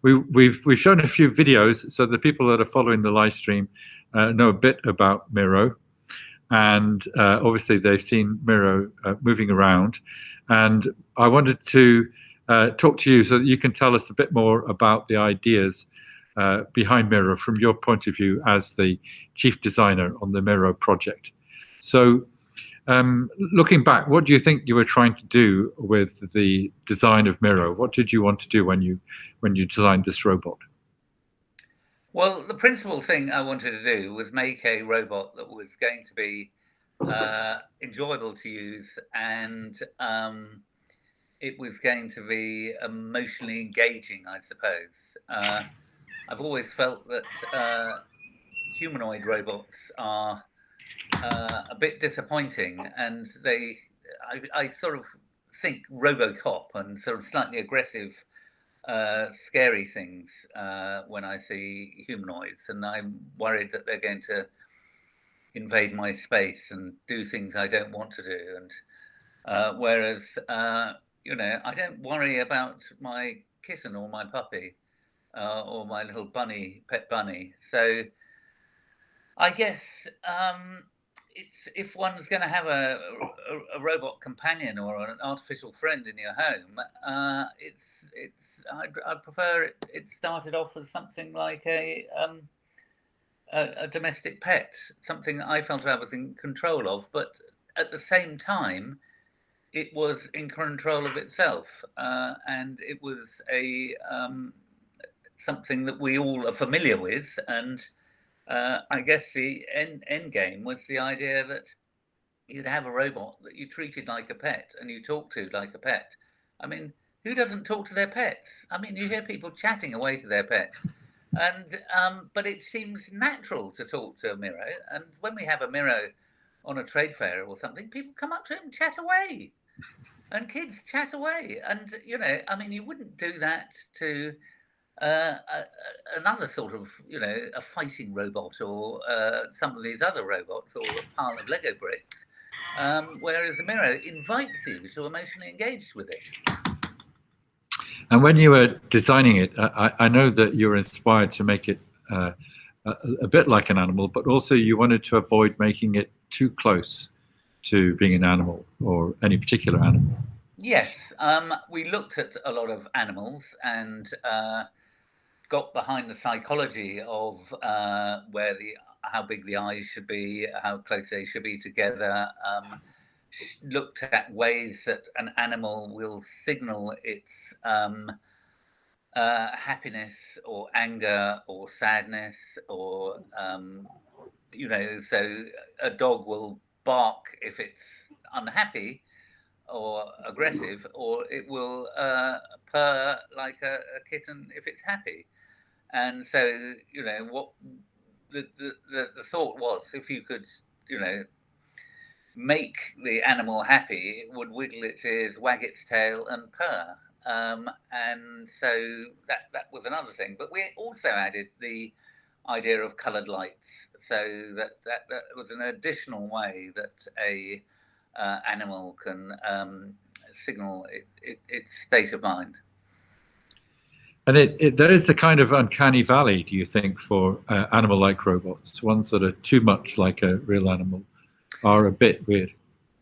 we've shown a few videos, so the people that are following the live stream know a bit about MiRo, and obviously they've seen MiRo moving around. And I wanted to talk to you so that you can tell us a bit more about the ideas behind MiRo from your point of view as the chief designer on the MiRo project. So looking back, what do you think you were trying to do with the design of MiRo? What did you want to do when you designed this robot? Well, the principal thing I wanted to do was make a robot that was going to be enjoyable to use, and it was going to be emotionally engaging, I suppose. I've always felt that humanoid robots are a bit disappointing, and I sort of think RoboCop and sort of slightly aggressive, scary things when I see humanoids, and I'm worried that they're going to invade my space and do things I don't want to do. And whereas you know, I don't worry about my kitten or my puppy or my little bunny, pet bunny. So I guess it's, if one's going to have a robot companion or an artificial friend in your home, I'd prefer it started off as something like a domestic pet, something that I felt I was in control of, but at the same time, it was in control of itself, and it was a something that we all are familiar with. And I guess the end game was the idea that you'd have a robot that you treated like a pet and you talk to like a pet. I mean, who doesn't talk to their pets? I mean, you hear people chatting away to their pets, and but it seems natural to talk to a MiRo. And when we have a MiRo on a trade fair or something, people come up to it and chat away, and kids chat away. And you know, I mean, you wouldn't do that to another sort of, you know, a fighting robot or some of these other robots or a pile of Lego bricks. Whereas the MiRo invites you to emotionally engage with it. And when you were designing it, I know that you were inspired to make it a bit like an animal, but also you wanted to avoid making it too close to being an animal or any particular animal. Yes, we looked at a lot of animals and got behind the psychology of how big the eyes should be, how close they should be together. Looked at ways that an animal will signal its happiness or anger or sadness, or you know, so a dog will bark if it's unhappy or aggressive, or it will purr like a kitten if it's happy. And so, you know, what the thought was, if you could, you know, make the animal happy, it would wiggle its ears, wag its tail, and purr. And so that was another thing. But we also added the idea of coloured lights, so that was an additional way that a animal can signal its state of mind. And there is a kind of uncanny valley, do you think, for animal-like robots? Ones that are too much like a real animal are a bit weird.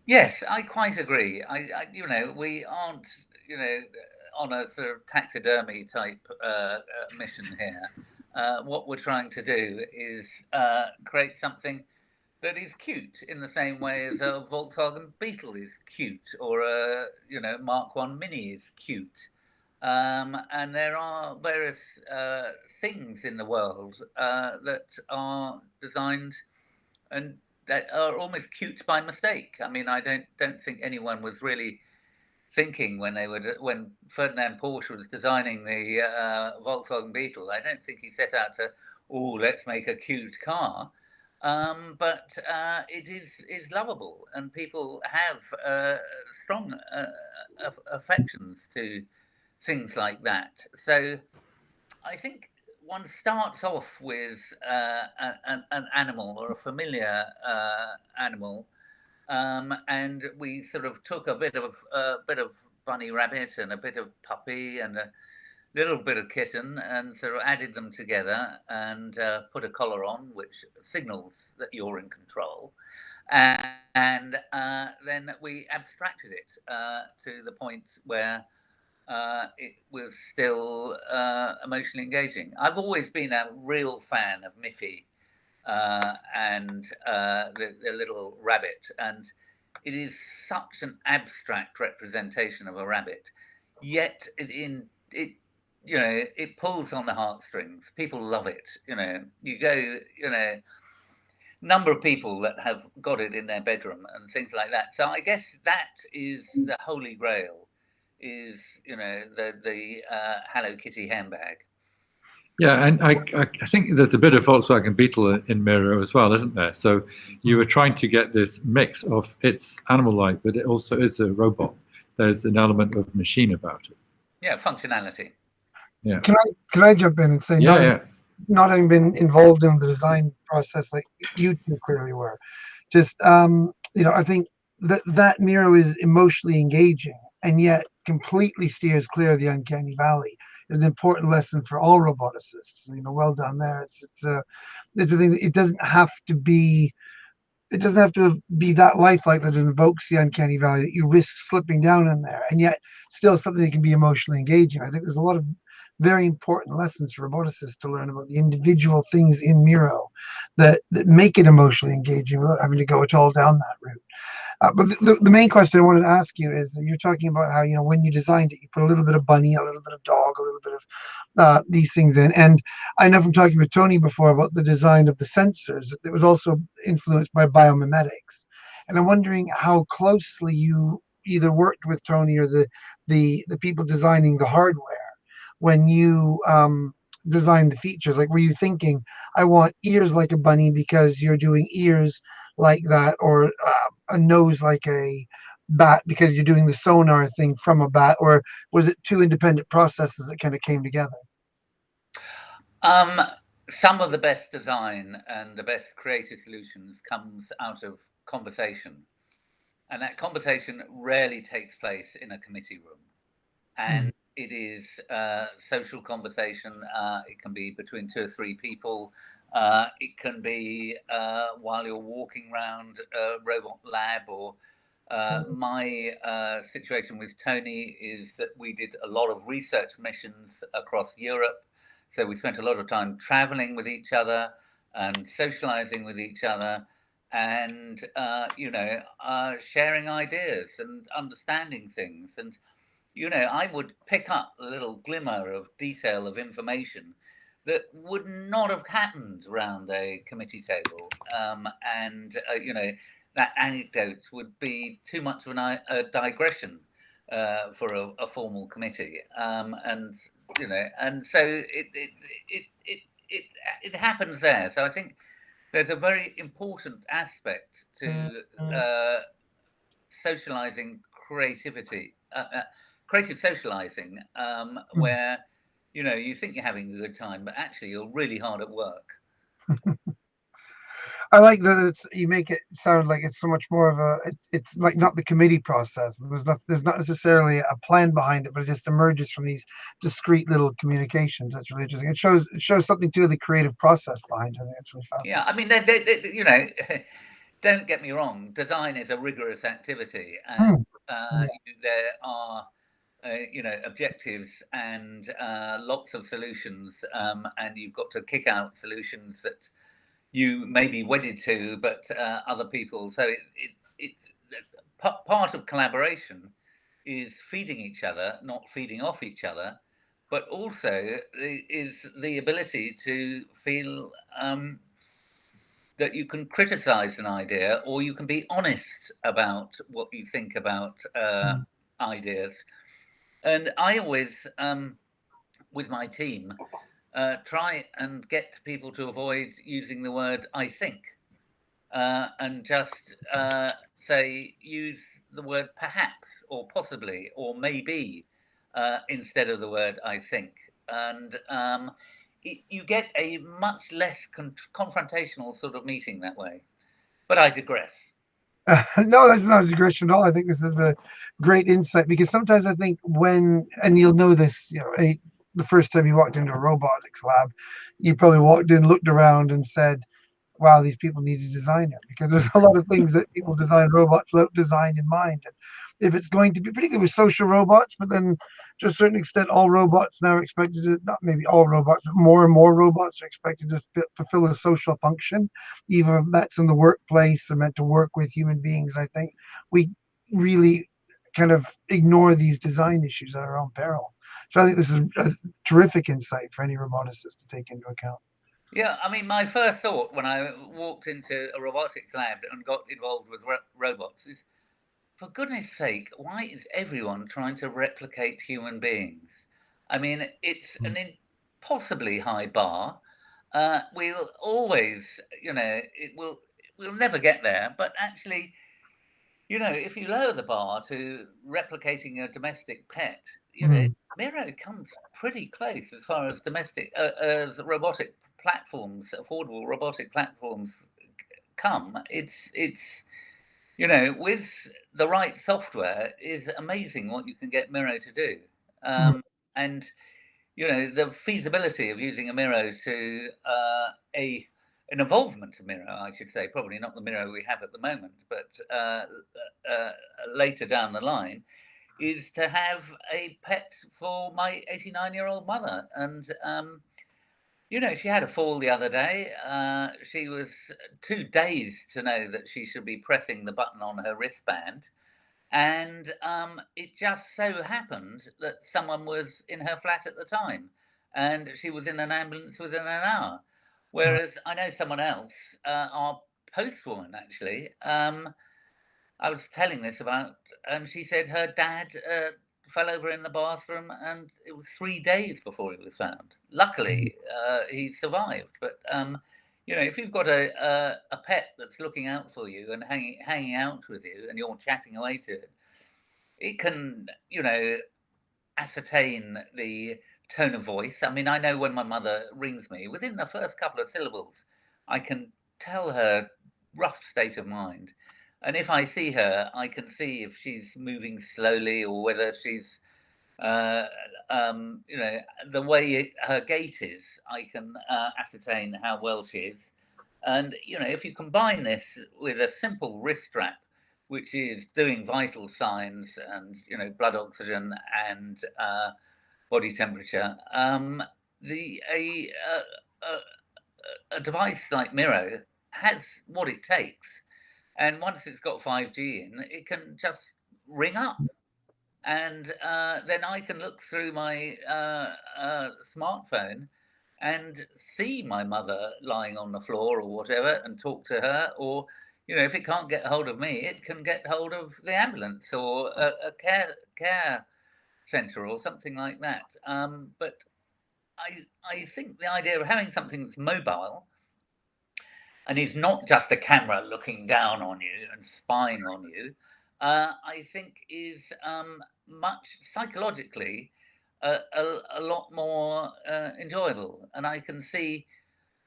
Yes, I quite agree. You know, we aren't, you know, on a sort of taxidermy type mission here. What we're trying to do is create something that is cute in the same way as a Volkswagen Beetle is cute, or a, you know, Mark I Mini is cute. And there are various things in the world that are designed and that are almost cute by mistake. I mean, I don't think anyone was really thinking when Ferdinand Porsche was designing the Volkswagen Beetle. I don't think he set out to, let's make a cute car. But it is lovable, and people have strong affections to things like that. So I think one starts off with an animal or a familiar animal, and we sort of took a bit of bunny rabbit and a bit of puppy and a little bit of kitten, and sort of added them together and put a collar on, which signals that you're in control. And then we abstracted it to the point where it was still emotionally engaging. I've always been a real fan of Miffy and the little rabbit, and it is such an abstract representation of a rabbit, yet it pulls on the heartstrings. People love it. You go, number of people that have got it in their bedroom and things like that. So I guess that is the holy grail, is the Hello Kitty handbag. Yeah, and I think there's a bit of Volkswagen Beetle in MiRo as well, isn't there? So you were trying to get this mix of it's animal-like, but it also is a robot. There's an element of machine about it. Yeah, functionality. Yeah. Can I jump in and say, not having been involved in the design process like you two clearly were, just I think that MiRo is emotionally engaging and yet completely steers clear of the uncanny valley. Is an important lesson for all roboticists. Well done there. It's a thing. It doesn't have to be that lifelike that it invokes the uncanny valley, that you risk slipping down in there, and yet still something that can be emotionally engaging. I think there's a lot of very important lessons for roboticists to learn about the individual things in MiRo that make it emotionally engaging without having to go at all down that route. But the main question I wanted to ask you is, you're talking about how, when you designed it, you put a little bit of bunny, a little bit of dog, a little bit of these things in. And I know from talking with Tony before about the design of the sensors, it was also influenced by biomimetics. And I'm wondering how closely you either worked with Tony or the people designing the hardware when you designed the features. Like, were you thinking, I want ears like a bunny because you're doing ears like that, or a nose like a bat because you're doing the sonar thing from a bat, or was it two independent processes that kind of came together? Some of the best design and the best creative solutions comes out of conversation, and that conversation rarely takes place in a committee room, and it is social conversation. It can be between 2 or 3 people. It can be while you're walking around a robot lab, or my situation with Tony is that we did a lot of research missions across Europe. So we spent a lot of time traveling with each other and socializing with each other, and sharing ideas and understanding things. And I would pick up a little glimmer of detail of information that would not have happened around a committee table, and that anecdote would be too much of a digression for a formal committee, and so it happens there. So I think there's a very important aspect to socializing creativity, creative socializing, where you think you're having a good time, but actually you're really hard at work. I like that you make it sound like it's so much more of it's like not the committee process. There's not necessarily a plan behind it, but it just emerges from these discrete little communications. That's really interesting. It shows something to the creative process behind it. It's really fascinating. Yeah, I mean, don't get me wrong. Design is a rigorous activity, and there are objectives and lots of solutions, and you've got to kick out solutions that you may be wedded to, but other people. So part of collaboration is feeding each other, not feeding off each other, but also is the ability to feel that you can criticize an idea, or you can be honest about what you think about ideas. And I always, with my team, try and get people to avoid using the word "I think," and just say use the word "perhaps" or "possibly" or "maybe" instead of the word "I think," and you get a much less confrontational sort of meeting that way. But I digress. No, that's not a digression at all. I think this is a great insight, because sometimes I think and you'll know this, the first time you walked into a robotics lab, you probably walked in, looked around, and said, wow, these people need a designer, because there's a lot of things that people design robots without design in mind. And if it's going to be, particularly with social robots, but then to a certain extent, all robots now are expected to, not maybe all robots, but more and more robots are expected to fulfill a social function, even if that's in the workplace. They're meant to work with human beings. I think we really kind of ignore these design issues at our own peril. So I think this is a terrific insight for any roboticist to take into account. Yeah, I mean, my first thought when I walked into a robotics lab and got involved with robots is, for goodness sake, why is everyone trying to replicate human beings? I mean, it's an impossibly high bar. We'll always, we'll never get there. But actually, if you lower the bar to replicating a domestic pet, MiRo comes pretty close as far as as robotic platforms, affordable robotic platforms come. It's with the right software, is amazing what you can get MiRo to do. And the feasibility of using a MiRo to an evolvement of MiRo, I should say, probably not the MiRo we have at the moment, but later down the line, is to have a pet for my 89-year-old mother. And she had a fall the other day. She was too dazed to know that she should be pressing the button on her wristband. And it just so happened that someone was in her flat at the time, and she was in an ambulance within an hour. Whereas I know someone else, our postwoman actually, I was telling this about, and she said her dad fell over in the bathroom, and it was 3 days before he was found. Luckily, he survived. But if you've got a pet that's looking out for you and hanging out with you, and you're chatting away to it, it can ascertain the tone of voice. I mean, I know when my mother rings me, within the first couple of syllables, I can tell her rough state of mind. And if I see her, I can see if she's moving slowly or whether she's, the way her gait is, I can ascertain how well she is. And, if you combine this with a simple wrist strap, which is doing vital signs and, blood oxygen and body temperature, a device like MiRo has what it takes. And once it's got 5G in, it can just ring up. And then I can look through my smartphone and see my mother lying on the floor or whatever and talk to her. Or, if it can't get hold of me, it can get hold of the ambulance or a care centre or something like that. But I think the idea of having something that's mobile and is not just a camera looking down on you and spying on you, I think is much psychologically a lot more enjoyable. And I can see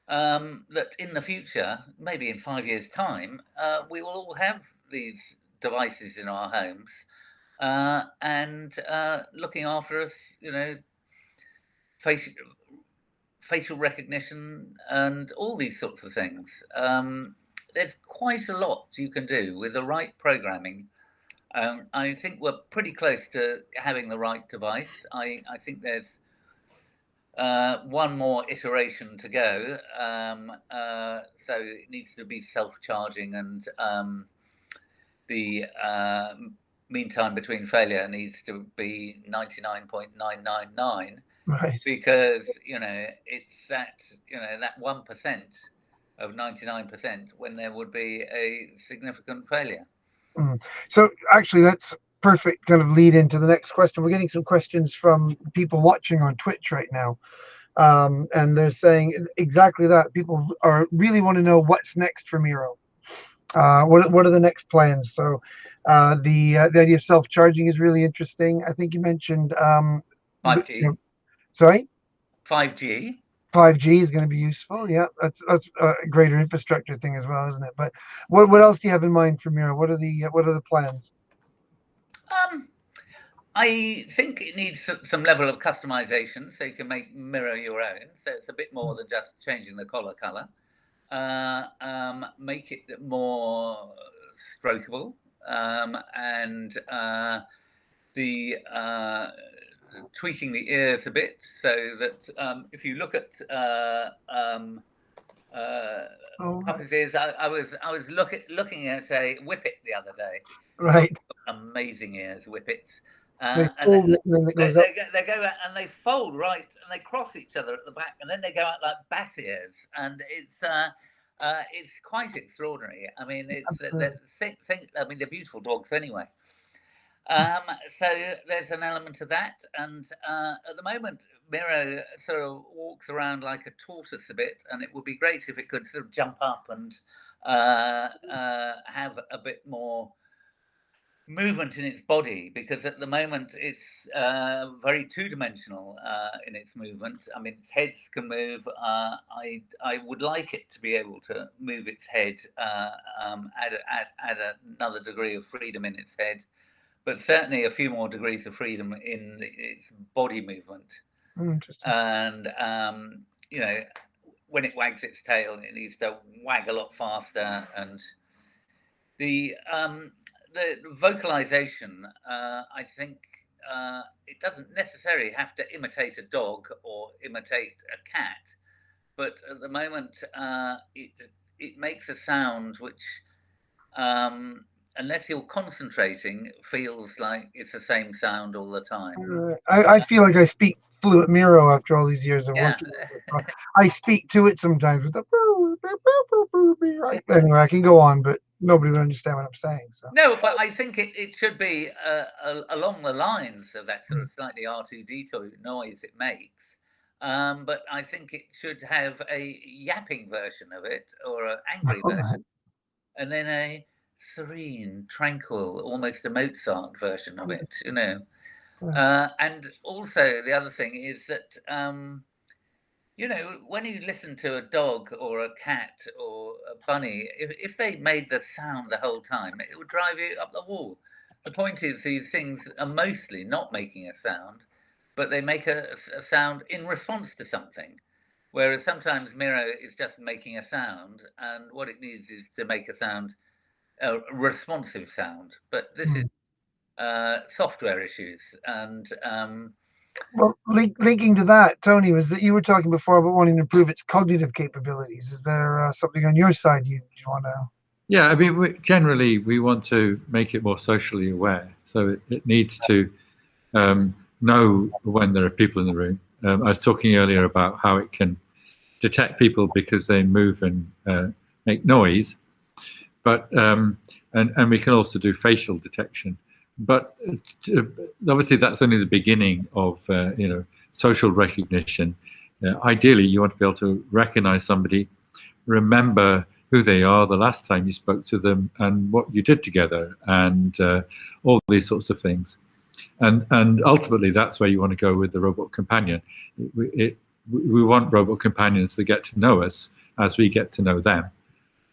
that in the future, maybe in 5 years' time, we will all have these devices in our homes and looking after us, facial recognition and all these sorts of things. There's quite a lot you can do with the right programming. I think we're pretty close to having the right device. I think there's one more iteration to go. So it needs to be self-charging, and the mean time between failure needs to be 99.999. Right. Because it's that that 1% of 99% when there would be a significant failure. So actually, that's perfect kind of lead into the next question. We're getting some questions from people watching on Twitch right now. And they're saying exactly that. People really want to know what's next for MiRo. What are the next plans? So the idea of self-charging is really interesting. I think you mentioned 5G. Sorry? 5G. 5G is going to be useful. Yeah, that's a greater infrastructure thing as well, isn't it? But what else do you have in mind for MiRo? What are the plans? I think it needs some level of customization, so you can make MiRo your own. So it's a bit more than just changing the collar color. Make it more strokeable, and tweaking the ears a bit, so that if you look at Puppy's ears, I was looking at a Whippet the other day. Right. Amazing ears, Whippets. They fold it and then it goes up. They go out and they fold right, and they cross each other at the back, and then they go out like bat ears, and it's quite extraordinary. I mean, they're beautiful dogs anyway. So there's an element of that, and at the moment, MiRo sort of walks around like a tortoise a bit, and it would be great if it could sort of jump up and have a bit more movement in its body, because at the moment it's very two-dimensional in its movement. I mean, its heads can move. I would like it to be able to move its head, add another degree of freedom in its head, but certainly a few more degrees of freedom in its body movement. Interesting. And you know, when it wags its tail, it needs to wag a lot faster, and the vocalization, I think it doesn't necessarily have to imitate a dog or imitate a cat, but at the moment it makes a sound which, unless you're concentrating, feels like it's the same sound all the time. I feel like I speak fluent MiRo after all these years of working with it. I speak to it sometimes with the anyway, I can go on, but nobody would understand what I'm saying. So no, but I think it should be along the lines of that sort of slightly R2D2 noise it makes. But I think it should have a yapping version of it, or an angry version, and then a serene, tranquil, almost a Mozart version of it, you know. And also the other thing is that, you know, when you listen to a dog or a cat or a bunny, if they made the sound the whole time, it would drive you up the wall. The point is, these things are mostly not making a sound, but they make a sound in response to something. Whereas sometimes MiRo is just making a sound, and what it needs is to make a sound, a responsive sound. But this is software issues. And well, linking to that, Tony, was that you were talking before about wanting to improve its cognitive capabilities. Is there something on your side you want to? Yeah, I mean, generally we want to make it more socially aware. So it needs to know when there are people in the room. I was talking earlier about how it can detect people because they move and make noise, but and we can also do facial detection. But obviously that's only the beginning of you know, social recognition. Ideally, you want to be able to recognize somebody, remember who they are, the last time you spoke to them, and what you did together, and all these sorts of things. And ultimately, that's where you want to go with the robot companion. We want robot companions to get to know us as we get to know them.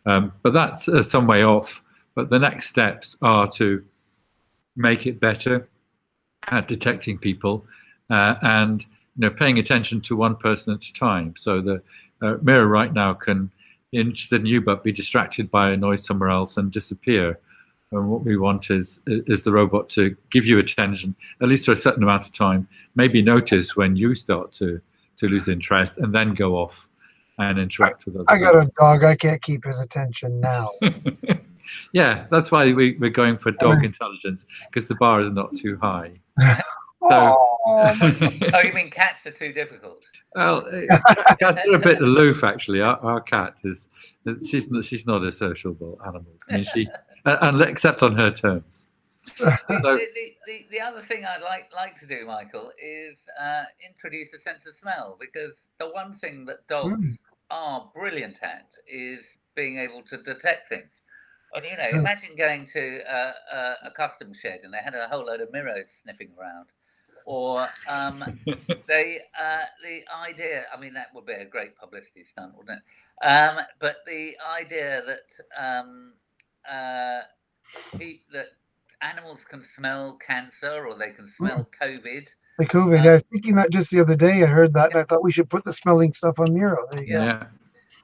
But that's some way off. But the next steps are to make it better at detecting people and, you know, paying attention to one person at a time. So the MiRo right now can, interested in you, but be distracted by a noise somewhere else and disappear. And what we want is the robot to give you attention, at least for a certain amount of time, maybe notice when you start to lose interest, and then go off and interact with other people. I got a dog. I can't keep his attention now. Yeah, that's why we're going for dog intelligence, because the bar is not too high. Oh, you mean cats are too difficult? Well, cats are a bit aloof, actually. Our cat she's not a sociable animal. I mean, except on her terms. The other thing I'd like to do, Michael, is introduce a sense of smell, because the one thing that dogs are brilliant at is being able to detect things. And imagine going to a custom shed and they had a whole load of MiRos sniffing around, or the idea. I mean, that would be a great publicity stunt, wouldn't it? But the idea that that animals can smell cancer or they can smell COVID. The COVID. I was thinking that just the other day. I heard that, and I thought we should put the smelling stuff on MiRo. There you go.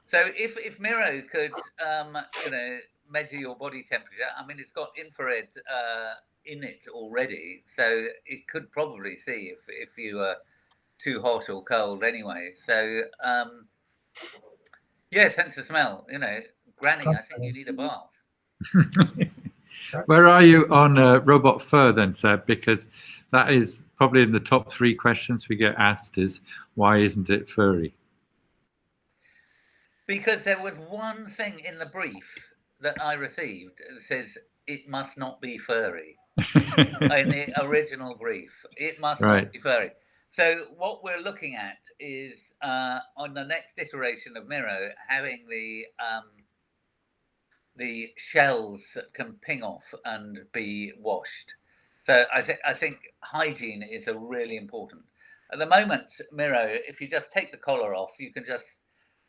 So if MiRo could, measure your body temperature, I mean, it's got infrared in it already, so it could probably see if you are too hot or cold anyway. So sense of smell. Granny, I think you need a bath. Where are you on robot fur then, Seb? Because that is probably in the top 3 questions we get asked is, why isn't it furry? Because there was one thing in the brief that I received that says it must not be furry. In the original brief, it must not be furry. So what we're looking at is on the next iteration of MiRo, having the shells that can ping off and be washed. So I think hygiene is a really important. At the moment, MiRo, if you just take the collar off, you can just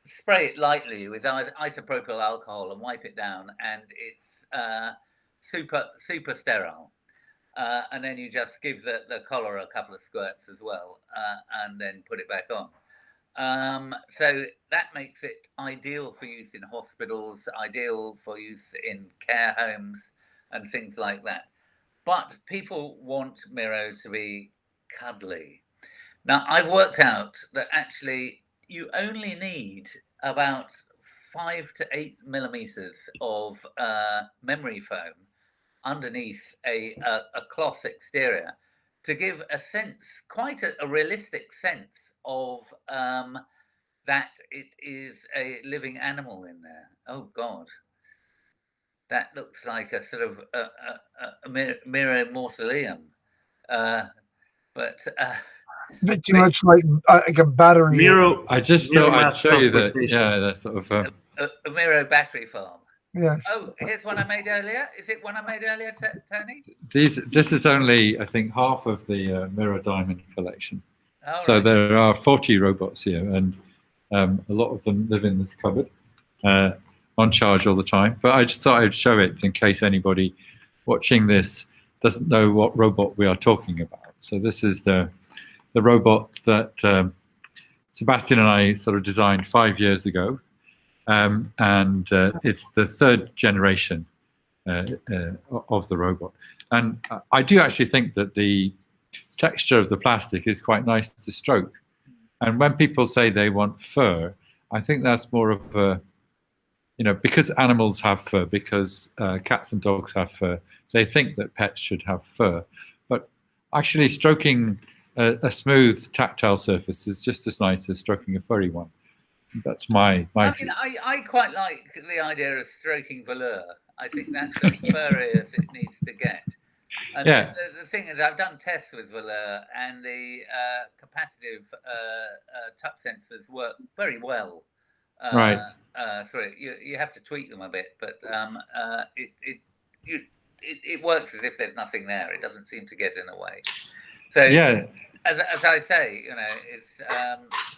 spray it lightly with isopropyl alcohol and wipe it down, and it's super sterile. And then you just give the collar a couple of squirts as well, and then put it back on. So that makes it ideal for use in hospitals, ideal for use in care homes and things like that. But people want MiRo to be cuddly. Now, I've worked out that actually you only need about 5 to 8 millimeters of memory foam underneath a cloth exterior to give a sense, quite a realistic sense of that it is a living animal in there. Oh God, that looks like a sort of a MiRo mausoleum, but a bit too much like a battery. MiRo. I just thought I'd show you that. Yeah, that sort of a MiRo battery farm. Yes. Oh, here's one I made earlier. Is it one I made earlier, Tony? This is only, I think, half of the MiRo Diamond collection. Oh, so right. there are 40 robots here, and a lot of them live in this cupboard, on charge all the time. But I just thought I'd show it in case anybody watching this doesn't know what robot we are talking about. So this is the robot that Sebastian and I sort of designed 5 years ago. And it's the 3rd generation of the robot. And I do actually think that the texture of the plastic is quite nice to stroke. And when people say they want fur, I think that's more of a, because animals have fur, because cats and dogs have fur, they think that pets should have fur. But actually stroking a smooth tactile surface is just as nice as stroking a furry one. That's my I view. mean, I quite like the idea of stroking velour. I think that's as furry as it needs to get. And Yeah. the thing is, I've done tests with velour, and the capacitive touch sensors work very well. Right. Through it. You have to tweak them a bit, but it works as if there's nothing there. It doesn't seem to get in the way. So Yeah. As I say, it's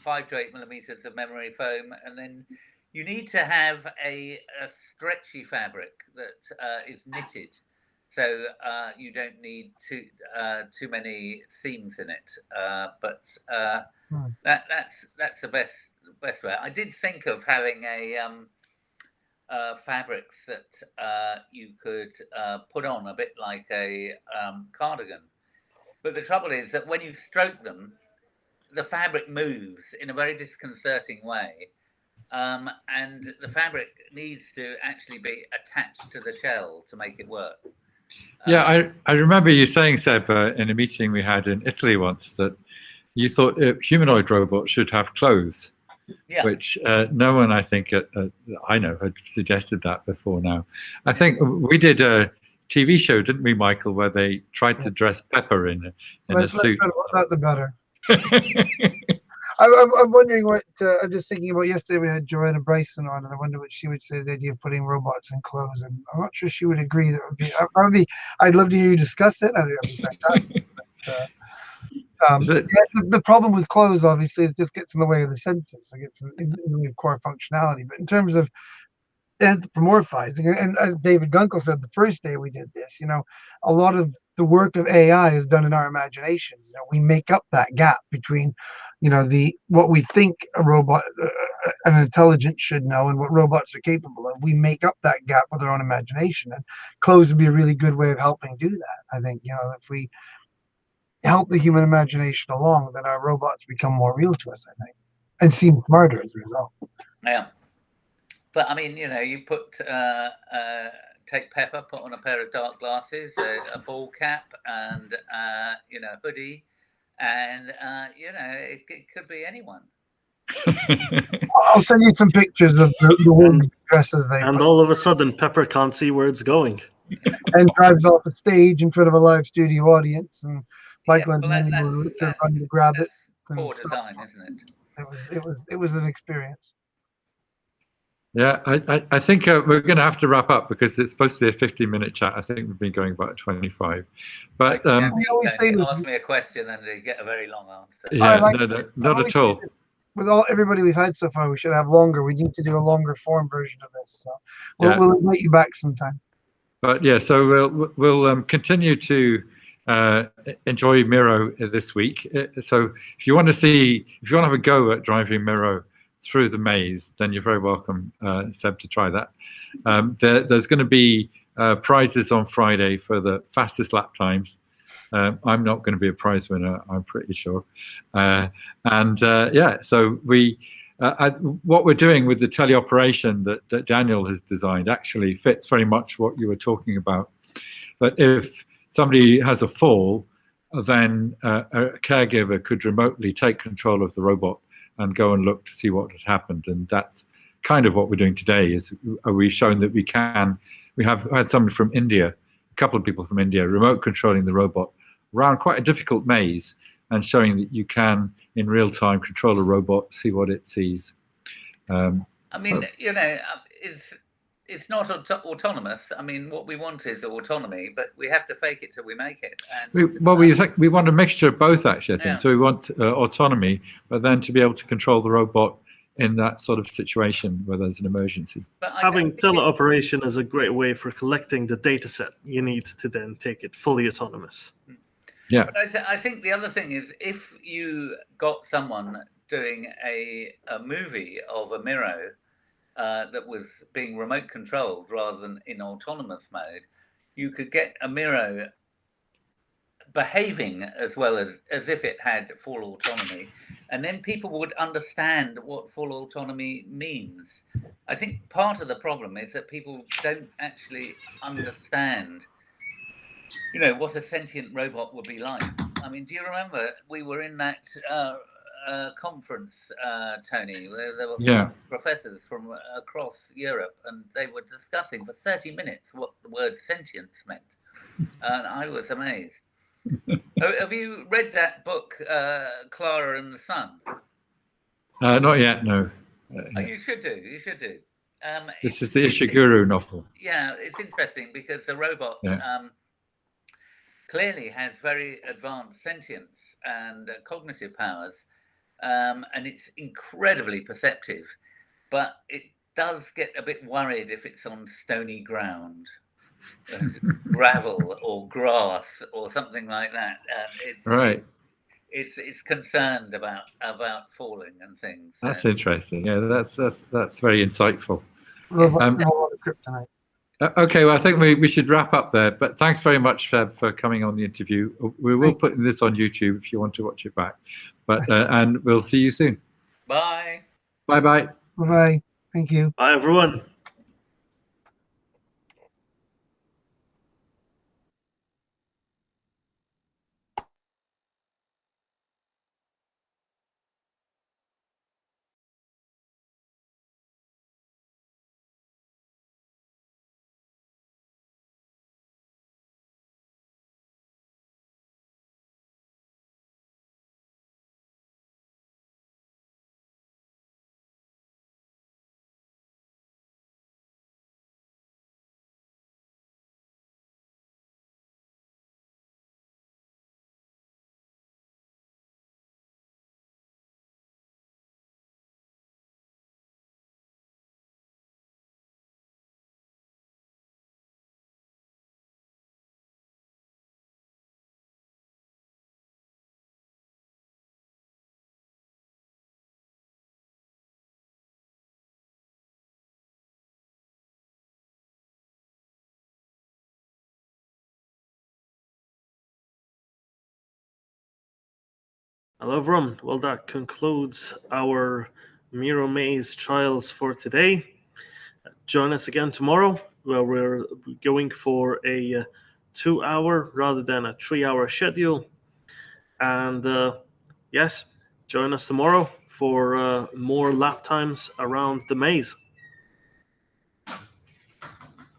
5 to 8 millimeters of memory foam, and then you need to have a stretchy fabric that is knitted, so you don't need too many seams in it. But that's the best way. I did think of having fabrics that you could put on a bit like a cardigan. But the trouble is that when you stroke them, the fabric moves in a very disconcerting way. And the fabric needs to actually be attached to the shell to make it work. Yeah, I remember you saying, Seb, in a meeting we had in Italy once, that you thought humanoid robots should have clothes, which no one, I think, I know, had suggested that before now. I think we did TV show, didn't we, Michael, where they tried to dress Pepper in a suit? Not the better. I'm wondering what I'm just thinking about. Yesterday we had Joanna Bryson on, and I wonder what she would say to the idea of putting robots in clothes. And I'm not sure she would agree. That would be. I'd love to hear you discuss it. I think that'd be fantastic. But, the problem with clothes, obviously, is it just gets in the way of the sensors. It gets in the way of core functionality. But in terms of anthropomorphizing, and as David Gunkel said the first day we did this, a lot of the work of AI is done in our imagination. We make up that gap between what we think a robot, an intelligence should know, and what robots are capable of. We make up that gap with our own imagination, and clothes would be a really good way of helping do that. I think if we help the human imagination along, then our robots become more real to us, I think, and seem smarter as a result. Yeah. But I mean, you take Pepper, put on a pair of dark glasses, a ball cap, and hoodie, and it could be anyone. I'll send you some pictures of the women's dresses they and put. all of a sudden, Pepper can't see where it's going, and drives off the stage in front of a live studio audience, and Michael and Danny were running to grab it. Poor design, isn't it? It was an experience. Yeah, I think we're going to have to wrap up because it's supposed to be a 15-minute chat. I think we've been going about 25. But ask me a question and you get a very long answer. Yeah, no, not at all. With everybody we've had so far, we should have longer. We need to do a longer form version of this. So we'll invite you back sometime. But yeah, so we'll continue to enjoy MiRo this week. So if you want to have a go at driving MiRo through the maze, then you're very welcome, Seb, to try that. There's going to be prizes on Friday for the fastest lap times. I'm not going to be a prize winner, I'm pretty sure. So what we're doing with the teleoperation that Daniel has designed actually fits very much what you were talking about. But if somebody has a fall, then a caregiver could remotely take control of the robot and go and look to see what had happened. And that's kind of what we're doing today, is we've shown that we have had somebody from India, a couple of people from India, remote controlling the robot around quite a difficult maze and showing that you can, in real time, control a robot, see what it sees. I mean, it's not autonomous. I mean, what we want is autonomy, but we have to fake it till we make it. And we want a mixture of both, actually, I think. So we want autonomy, but then to be able to control the robot in that sort of situation where there's an emergency. Having teleoperation is a great way for collecting the data set you need to then take it fully autonomous. Yeah. But I think the other thing is, if you got someone doing a movie of a MiRo that was being remote controlled rather than in autonomous mode, you could get a MiRo behaving as well as if it had full autonomy, and then people would understand what full autonomy means. I think part of the problem is that people don't actually understand, what a sentient robot would be like. I mean, do you remember we were in that conference, Tony, where there were professors from across Europe, and they were discussing for 30 minutes what the word sentience meant, and I was amazed. Have you read that book, Clara and the Sun? Not yet, no. You should do. You should do. This is the Ishiguro novel. Yeah, it's interesting because the robot clearly has very advanced sentience and cognitive powers, and it's incredibly perceptive, but it does get a bit worried if it's on stony ground, gravel or grass or something like that. It's concerned about falling and things. That's interesting. Yeah, that's very insightful. Okay, well, I think we should wrap up there. But thanks very much, Feb, for coming on the interview. We will put this on YouTube if you want to watch it back. But and we'll see you soon. Bye. Bye-bye. Bye-bye. Thank you. Bye, everyone. Hello, everyone. Well, that concludes our MiRo Maze trials for today. Join us again tomorrow, where we're going for a 2-hour rather than a 3-hour schedule. And yes, join us tomorrow for more lap times around the maze.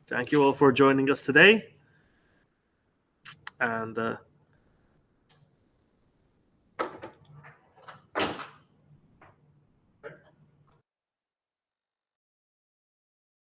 Thank you all for joining us today. And